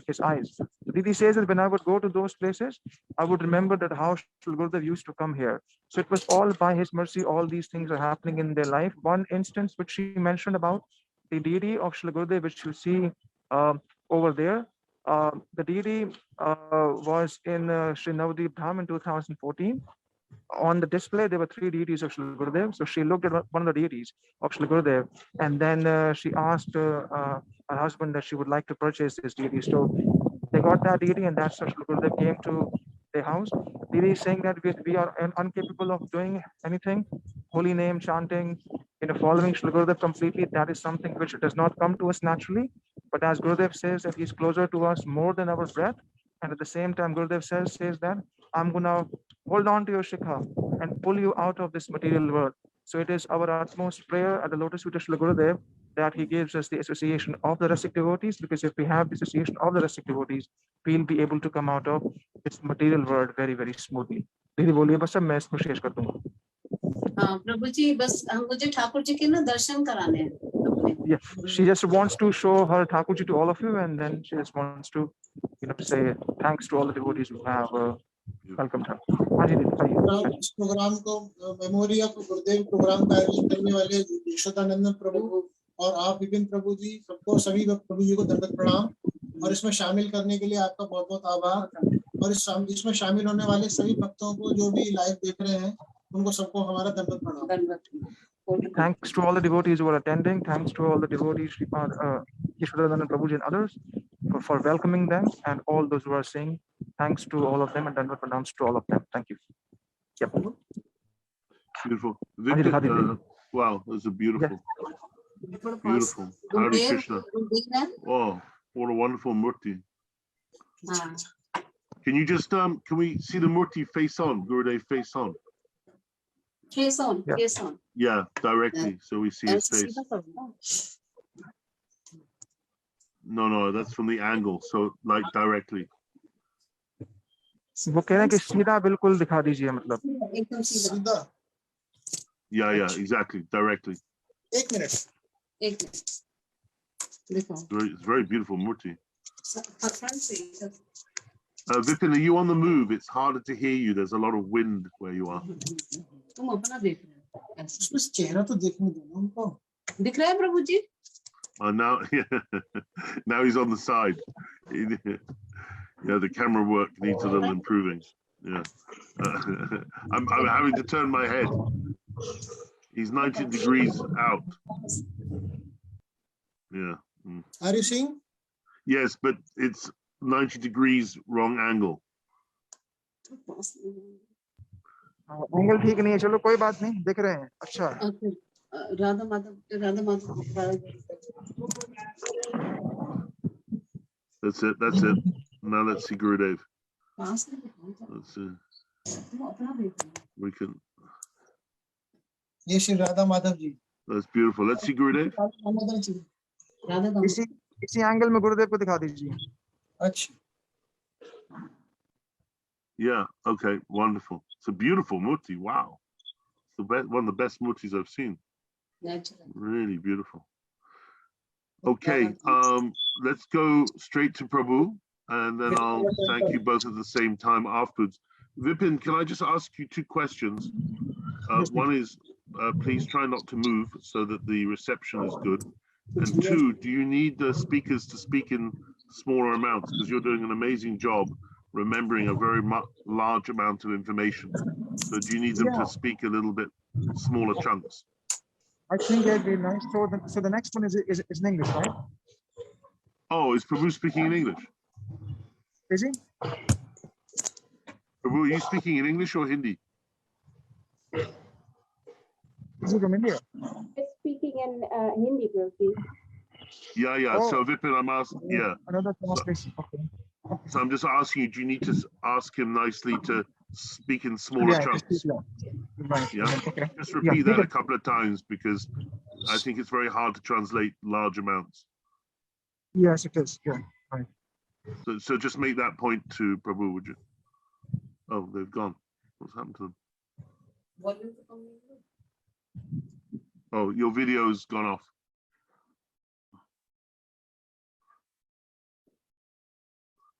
his eyes. So DIdi says that when I would go to those places, I would remember that how Srila Gurudev used to come here. So it was all by his mercy, all these things are happening in their life. One instance which she mentioned about the deity of Srila Gurudev, which you see over there. The deity was in Sri Navadip Dham in 2014. On the display, there were 3 deities of Srila Gurudev. So she looked at one of the deities of Srila Gurudev, and then she asked her husband that she would like to purchase this deity. So they got that deity, and that's how Srila Gurudev came to their house. DIdi is saying that we are incapable of doing anything, holy name chanting, following Srila Gurudev completely. That is something which does not come to us naturally. But as Gurudev says that he's closer to us more than our breath, and at the same time Gurudev says that I'm gonna hold on to your shikha and pull you out of this material world. So it is our utmost prayer at the lotus feet of Srila Gurudev that he gives us the association of the Rasik devotees, because if we have the association of the Rasik devotees, we'll be able to come out of this material world very, very smoothly. DIdi बोलिए बस, अब मैं इसको शेष कर दूंगा। हाँ प्रभु जी, बस मुझे ठाकुर जी के ना दर्शन कराने हैं अपने। Yeah, she just wants to show her Thakurji to all of you, and then she just wants to, say thanks to all the devotees who have welcomed her. हाँ जी दीदी, इस प्रोग्राम को मेमोरी ऑफ गुरुदेव प्रोग्राम का आयोजन करने वाले यशोदानंदन प्रभु और आप विपिन प्रभु जी, सबको सभी प्रभु जी को दंडवत प्रणाम, और इसमें शामिल करने के लिए आपका बहुत बहुत आभार। और इसमें शामिल होने वाले सभी भक्तों को जो भी लाइव देख रहे हैं, उनको सबको हमारा दंडवत प्रणाम। Thanks to all the devotees who are attending. Thanks to all the devotees, Yeshwadananda Prabhuji and others, for welcoming them, and all those who are saying thanks to all of them, and Dandavat pranams to all of them. Thank you. Yep. Beautiful. Victor, wow, that was a beautiful, beautiful. Hare Krishna. Oh, what a wonderful murti. Can you just can we see the murti face on, Gurudev face on? Face on, face on. Yeah, directly, so we see his face. No, that's from the angle, so like directly. वो कह रहे हैं कि सीधा बिल्कुल दिखा दीजिए, मतलब एकदम सीधा। Yeah, exactly, directly. एक मिनट देखो। It's very beautiful murti. Vipin, are you on the move? It's harder to hear you. There's a lot of wind where you are. तुम अपना देख रहे हो। उसमें चेहरा तो देखने दो ना उनको। दिख रहा है प्रभु जी? Now he's on the side. Yeah, the camera work needs a little improving. Yeah, I'm having to turn my head. He's 90 degrees out. Yeah. Are you seeing? Yes, but it's 90 degrees wrong angle. Angle ठीक नहीं है, चलो कोई बात नहीं, देख रहे हैं। अच्छा, Radha Madhav. That's it. Now let's see Gurudev. Let's see. We can. ये Shri Radha Madhav ji. That's beautiful. Let's see Gurudev. Radha Madhav ji. इसी एंगल में गुरुदेव को दिखा दीजिए। अच्छा। Yeah. Okay. Wonderful. It's a beautiful murti. Wow. It's the best, one of the best murtis I've seen. Really beautiful. Okay. Let's go straight to Prabhu, and then I'll thank you both at the same time afterwards. Vipin, can I just ask you two questions? One is, please try not to move so that the reception is good. And two, do you need the speakers to speak in smaller amounts? Because you're doing an amazing job remembering a very large amount of information. So do you need them to speak a little bit smaller chunks? I think that'd be nice. So the next one is in English, right? Oh, is Prabhu speaking in English? Is he? Prabhu, are you speaking in English or Hindi? Is he from India? He's speaking in Hindi, Prabhuji. Yeah, yeah. Oh. So Vipin, I'm asking, yeah. Another translation. Okay. So I'm just asking you, do you need to ask him nicely to speak in smaller chunks? Right. Yeah. Okay. Just repeat that a couple of times because I think it's very hard to translate large amounts. Yes, it is. Yeah. Right. So just make that point to Prabhu, would you? Oh, they've gone. What's happened to them? Oh, your video's gone off.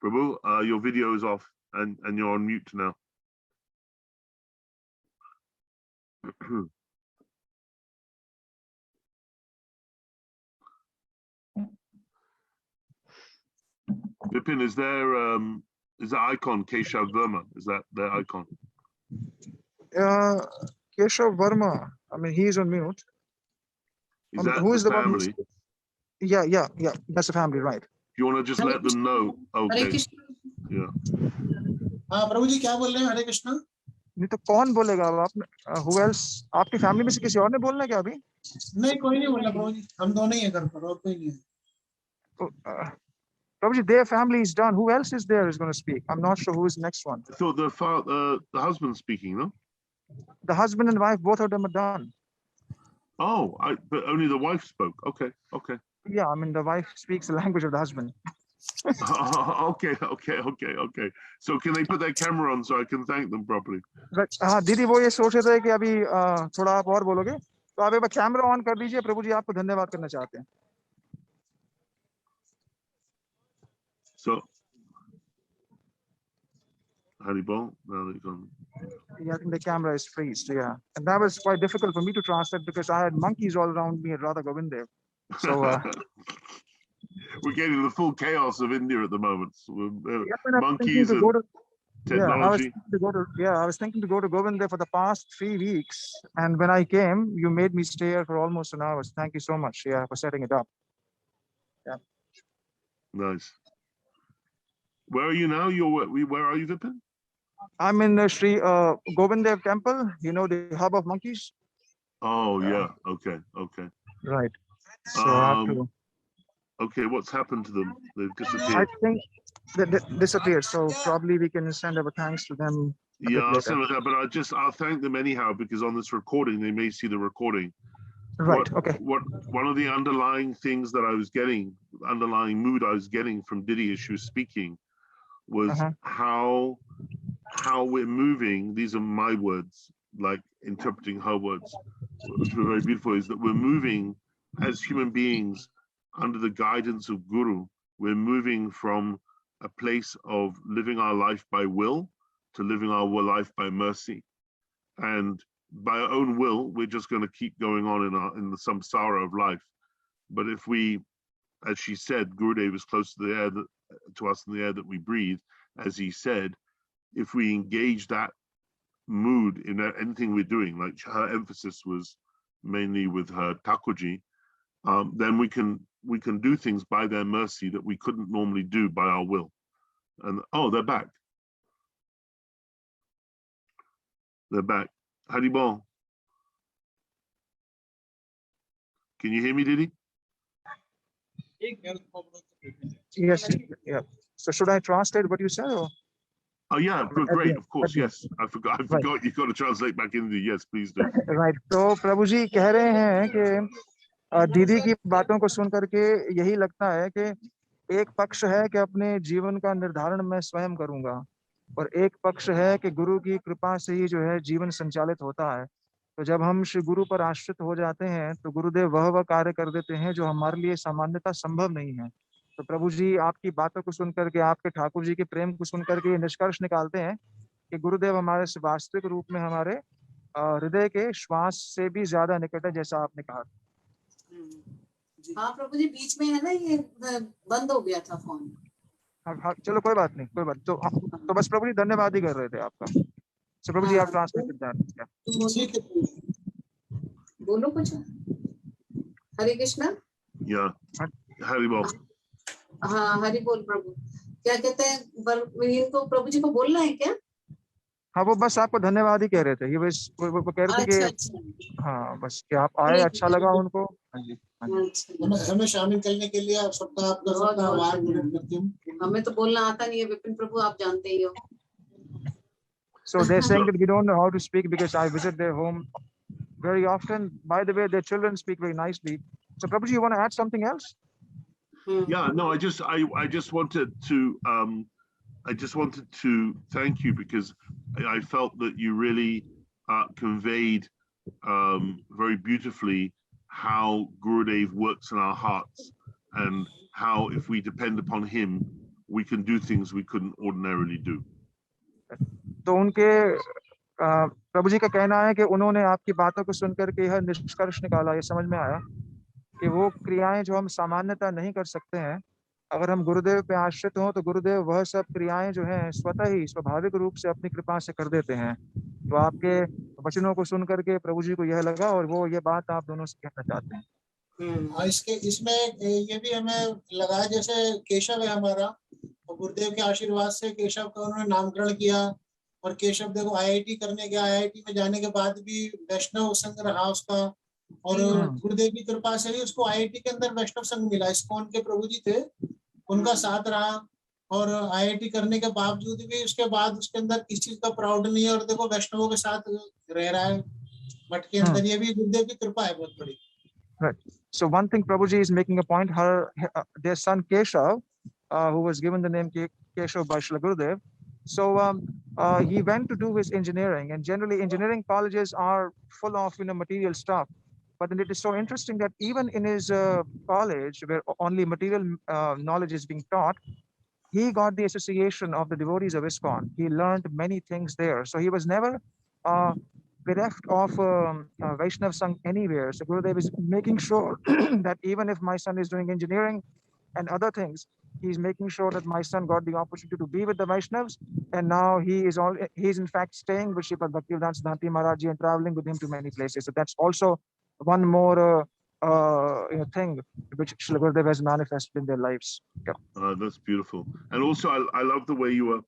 Prabhu, your video is off and you're on mute now. Vipin, is that icon Keshav Verma? Is that their icon? Keshav Verma. I mean, he's on mute. Is that who is the family? one? Yeah. That's the family, right? You want to just let them know? Okay. Yeah. हाँ प्रभु जी क्या बोल रहे हैं? हरे कृष्णा। नहीं तो कौन बोलेगा अब आपने? Who else? आपकी फैमिली में से किसी और ने बोलना है क्या अभी? नहीं कोई नहीं बोला प्रभु जी, हम दोनों ही हैं घर पर और कोई नहीं है। Prabhuji, their family is done. Who else is there is going to speak? I'm not sure who is the next one. I thought the husband speaking, no? The husband and wife, both of them are done. Oh, but only the wife spoke. Okay. Yeah, I mean, the wife speaks the language of the husband. Okay. So can they put their camera on so I can thank them properly? हाँ दीदी वो ये सोच रहे थे कि अभी थोड़ा आप और बोलोगे तो आप एक बार कैमरा ऑन कर दीजिए। प्रभु जी आपको धन्यवाद करना चाहते हैं। So, Haribol, now they've gone. Yeah, I think the camera is freezed. Yeah, and that was quite difficult for me to translate because I had monkeys all around me at Radha Govindev. So we're getting the full chaos of India at the moment. Monkeys and technology. Yeah, I was thinking to go to Govindev for the past 3 weeks, and when I came, you made me stay here for almost an hour. Thank you so much. Yeah, for setting it up. Yeah. Nice. Where are you now? Where are you, Vipin? I'm in the Sri Govindev temple. You know, the hub of monkeys. Oh yeah. Okay. Right. So I have to. Okay, what's happened to them? They've disappeared. I think they disappeared. So probably we can send our thanks to them. Yeah, I'll send it that, but I'll thank them anyhow because on this recording they may see the recording. Right. Okay. One of the underlying things that I was getting, underlying mood I was getting from DIdi as she was speaking, was how we're moving. These are my words, like interpreting her words, which were very beautiful. Is that we're moving as human beings under the guidance of Guru. We're moving from a place of living our life by will to living our life by mercy, and by our own will, we're just going to keep going on in the samsara of life. But if we, as she said, Gurudeva is close to the air to us in the air that we breathe, as he said, if we engage that mood in anything we're doing, like her emphasis was mainly with her Thakurji, then we can do things by their mercy that we couldn't normally do by our will. And oh, they're back. They're back. Haribol. Can you hear me, DIdi? Yes. Yeah. So should I translate what you said? Or? Oh yeah, good, great, of course, At the- yes. I forgot you got to translate back into yes, please do. Right, तो प्रभु जी कह रहे हैं कि दीदी की बातों को सुन करके यही लगता है कि एक पक्ष है कि अपने जीवन का निर्धारण मैं स्वयं करूंगा, और एक पक्ष है कि गुरु की कृपा से ही जो है जीवन संचालित होता है। तो जब हम श्री गुरु पर आश्रित हो जाते हैं तो गुरुदेव वह कार्य कर देते हैं जो हमारे लिए सामान्यतः संभव नहीं है। तो प्रभु जी आपकी बातों को सुन करके, आपके ठाकुर जी के प्रेम को सुन करके ये निष्कर्ष निकालते हैं कि गुरुदेव हमारे से वास्तविक रूप में हमारे हृदय के श्वास से भी ज्यादा निकट है, जैसा आपने कहा। हाँ प्रभु जी, बीच में है ना ये बंद हो गया था फोन। हाँ, चलो कोई बात नहीं, कोई बात। तो बस प्रभु जी धन्यवाद ही कर रहे थे आपका। सो प्रभु जी आप ट्रांसलेट कर दें। बोलो कुछ। हरे कृष्णा। या हरि बोल। हाँ हरि बोल प्रभु। क्या कहते हैं, इनको प्रभु जी को बोलना है क्या? हाँ, वो बस आपको धन्यवाद ही कह रहे थे। ये बस वो कह रहे थे कि हाँ बस कि आप आए, अच्छा लगा उनको। हाँ जी, हमें शामिल करने के लिए आप सबका आभार व्यक्त करती हूँ। हमें तो बोलना आता नहीं है विपिन प्रभु, आप जानते ही हो। So they're saying that we don't know how to speak because I visit their home very often. By the way, their children speak very nicely. So Prabhuji, you want to add something else? Yeah, no, I just wanted to thank you because I felt that you really conveyed very beautifully how Gurudev works in our hearts and how if we depend upon him, we can do things we couldn't ordinarily do. तो उनके प्रभु जी का कहना है कि उन्होंने आपकी बातों को सुनकर के यह निष्कर्ष निकाला, ये समझ में आया कि वो क्रियाएं जो हम सामान्यतः नहीं कर सकते हैं, अगर हम गुरुदेव पे आश्रित हों तो गुरुदेव वह सब क्रियाएं जो हैं स्वतः ही स्वाभाविक रूप से अपनी कृपा से कर देते हैं। तो आपके वचनों को सुन करके प्रभु जी को यह लगा और वो ये बात आप दोनों से कहना चाहते हैं। इसमें ये भी हमें लगा, जैसे केशव है हमारा, और गुरुदेव के आशीर्वाद से केशव का उन्होंने नामकरण किया, और केशव देखो IIT करने गया, IIT में जाने के बाद भी वैष्णव संघ रहा उसका, और गुरुदेव की कृपा से ही उसको IIT के अंदर वैष्णव संघ मिला। इस्कॉन के प्रभु जी थे, उनका साथ रहा, और IIT करने के बावजूद भी उसके बाद उसके अंदर किसी चीज का प्राउड नहीं है, और देखो वैष्णवों के साथ रह रहा है मठ के अंदर। ये भी गुरुदेव की कृपा है बहुत बड़ी। Right. So one thing Prabhuji is making a point, their son Keshav, who was given the name Keshav by Srila Gurudev. So he went to do his engineering, and generally engineering colleges are full of material stuff. But then it is so interesting that even in his college, where only material knowledge is being taught, he got the association of the devotees of ISKCON. He learned many things there. So he was never bereft of Vaishnav Sangh anywhere. So Gurudev is making sure that even if my son is doing engineering and other things, he's making sure that my son got the opportunity to be with the Vaishnavs, and now he's in fact staying with Srila Bhaktivedanta Siddhanti Maharaji and traveling with him to many places. So that's also one more thing which Srila Gurudev has manifested in their lives. Yeah. That's beautiful. And also I love the way you were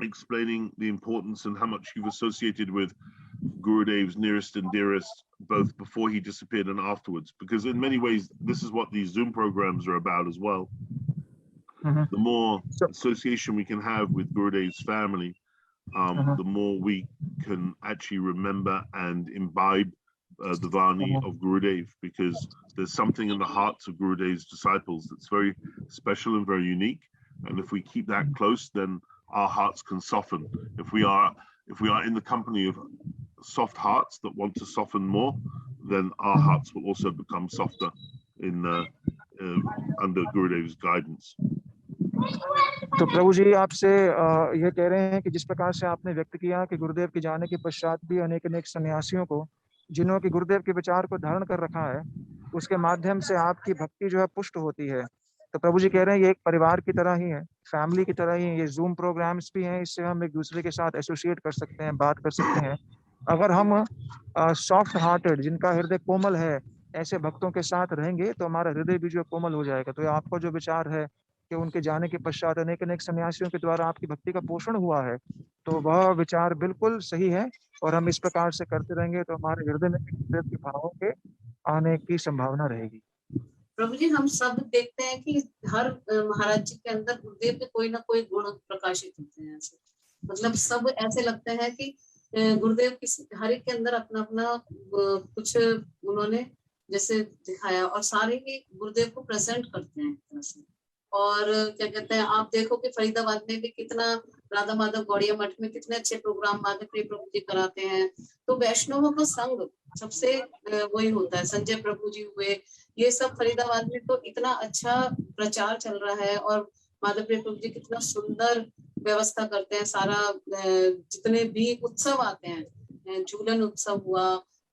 explaining the importance and how much you've associated with Gurudev's nearest and dearest, both before he disappeared and afterwards, because in many ways this is what these Zoom programs are about as well. The more association we can have with Gurudev's family, the more we can actually remember and imbibe the Vani of Gurudev, because there's something in the hearts of Gurudev's disciples that's very special and very unique, and if we keep that close, then our hearts can soften. If we are in the company of soft hearts that want to soften more, then our hearts will also become softer in under Gurudev's guidance. तो प्रभु जी आपसे ये कह रहे हैं कि जिस प्रकार से आपने व्यक्त किया कि गुरुदेव के जाने के पश्चात भी अनेक सन्यासियों को, जिन्होंने कि गुरुदेव के विचार को धारण कर रखा है, उसके माध्यम से आपकी भक्ति जो है पुष्ट होती है। तो प्रभु जी कह रहे हैं ये एक परिवार की तरह ही है, फैमिली की तरह ही है। ये जूम प्रोग्राम्स भी हैं, इससे हम एक दूसरे के साथ एसोसिएट कर सकते हैं, बात कर सकते हैं। अगर हम सॉफ्ट हार्टेड, जिनका हृदय कोमल है, ऐसे भक्तों के साथ रहेंगे तो हमारा हृदय भी जो कोमल हो जाएगा। तो आपको जो विचार है कि उनके जाने के पश्चात अनेक सन्यासियों के द्वारा आपकी भक्ति का पोषण हुआ है, तो वह विचार बिल्कुल सही है, और हम इस प्रकार से करते रहेंगे तो हमारे हृदय में गुरुदेव के भावों के आने की संभावना रहेगी। प्रभु जी, हम सब देखते हैं कि हर महाराज जी के अंदर गुरुदेव के कोई ना कोई गुण प्रकाशित होते हैं। मतलब सब ऐसे लगते हैं कि गुरुदेव किसी हर एक के अंदर अपना अपना कुछ उन्होंने जैसे दिखाया और सारे ही गुरुदेव को प्रेजेंट करते हैं एक तरह से। और क्या कहते हैं, आप देखो कि फरीदाबाद में भी कितना राधा माधव गौड़िया मठ में कितने अच्छे प्रोग्राम माधव प्रिय प्रभु जी कराते हैं। तो वैष्णवों का संग सबसे वही होता है। संजय प्रभु जी हुए, ये सब फरीदाबाद में तो इतना अच्छा प्रचार चल रहा है। और माधव प्रिय प्रभु जी कितना सुंदर व्यवस्था करते हैं। सारा जितने भी उत्सव आते हैं, झूलन उत्सव हुआ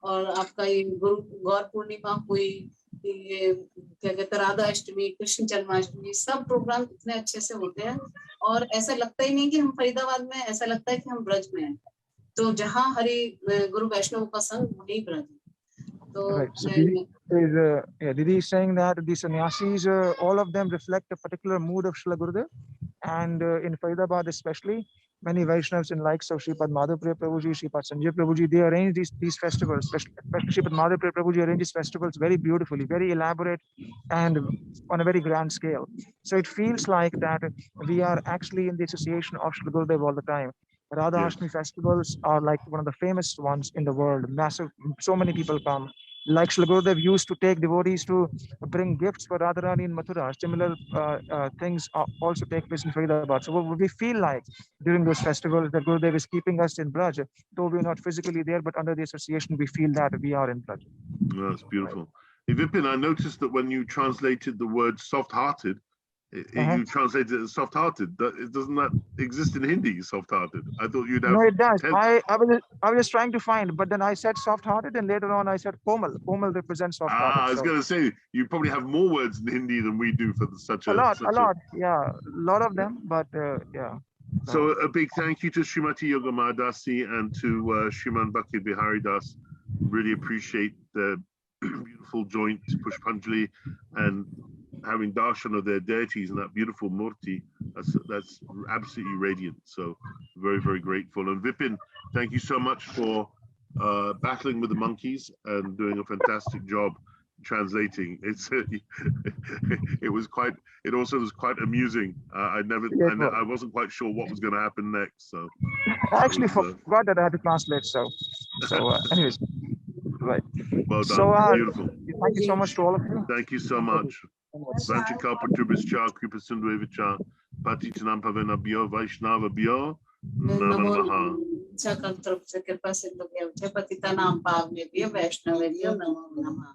और आपका ये गौर पूर्णिमा हुई, ये क्या कहते हैं राधा अष्टमी, कृष्ण जन्माष्टमी, सब प्रोग्राम इतने अच्छे से होते हैं। और ऐसा लगता ही नहीं कि हम फरीदाबाद में, ऐसा लगता है कि हम ब्रज में हैं। तो जहाँ हरि गुरु वैष्णव का संग वही ब्रज है। तो Right. So Didi is saying that the sannyasis, all of them reflect a particular mood of Srila Gurudev, and in Faridabad especially, many Vaishnavas in likes of Sripad Madhav Priya Prabhuji, Sripad Sanjay Prabhuji, they arrange these festivals, especially Sripad Madhav Priya Prabhuji arranges festivals very beautifully, very elaborate, and on a very grand scale. So it feels like that we are actually in the association of Srila Gurudev all the time. Radha Ashtami festivals are like one of the famous ones in the world. Massive, so many people come. Like Srila Gurudev used to take devotees to bring gifts for Radharani in Mathura. Similar things also take place in Faridabad. So we feel like during those festivals that Gurudev is keeping us in Braj. Though we're not physically there, but under the association, we feel that we are in Braj. Oh, that's beautiful. Hey, Vipin, I noticed that when you translated the word soft-hearted, you translated it as soft-hearted. Doesn't that exist in Hindi, soft-hearted? I thought you'd have... No, it does. I was just trying to find, but then I said soft-hearted, and later on I said komal. Komal represents soft-hearted. I was going to say, you probably have more words in Hindi than we do for such a... A lot, yeah. A lot of them, but yeah. So a big thank you to Srimati Yogamaya Dasi and to Sriman Bhakti Bihari Das. Really appreciate the beautiful joint Pushpanjali and having darshan of their deities and that beautiful murti. That's absolutely radiant. So very, very grateful. And Vipin, thank you so much for battling with the monkeys and doing a fantastic job translating. It also was quite amusing. I wasn't quite sure what was going to happen next. So I actually forgot that I had to translate. So anyways, right. Well done. So beautiful. Thank you so much to all of you. Thank you so much. Vanchakapatubhischa Kripasinduevicha Patitanam Pavenabhyo Vaishnavabhyo Namo Namaha. कृपा सिंधु के पतिता नाम पावने भी वैष्णव नमो नमः।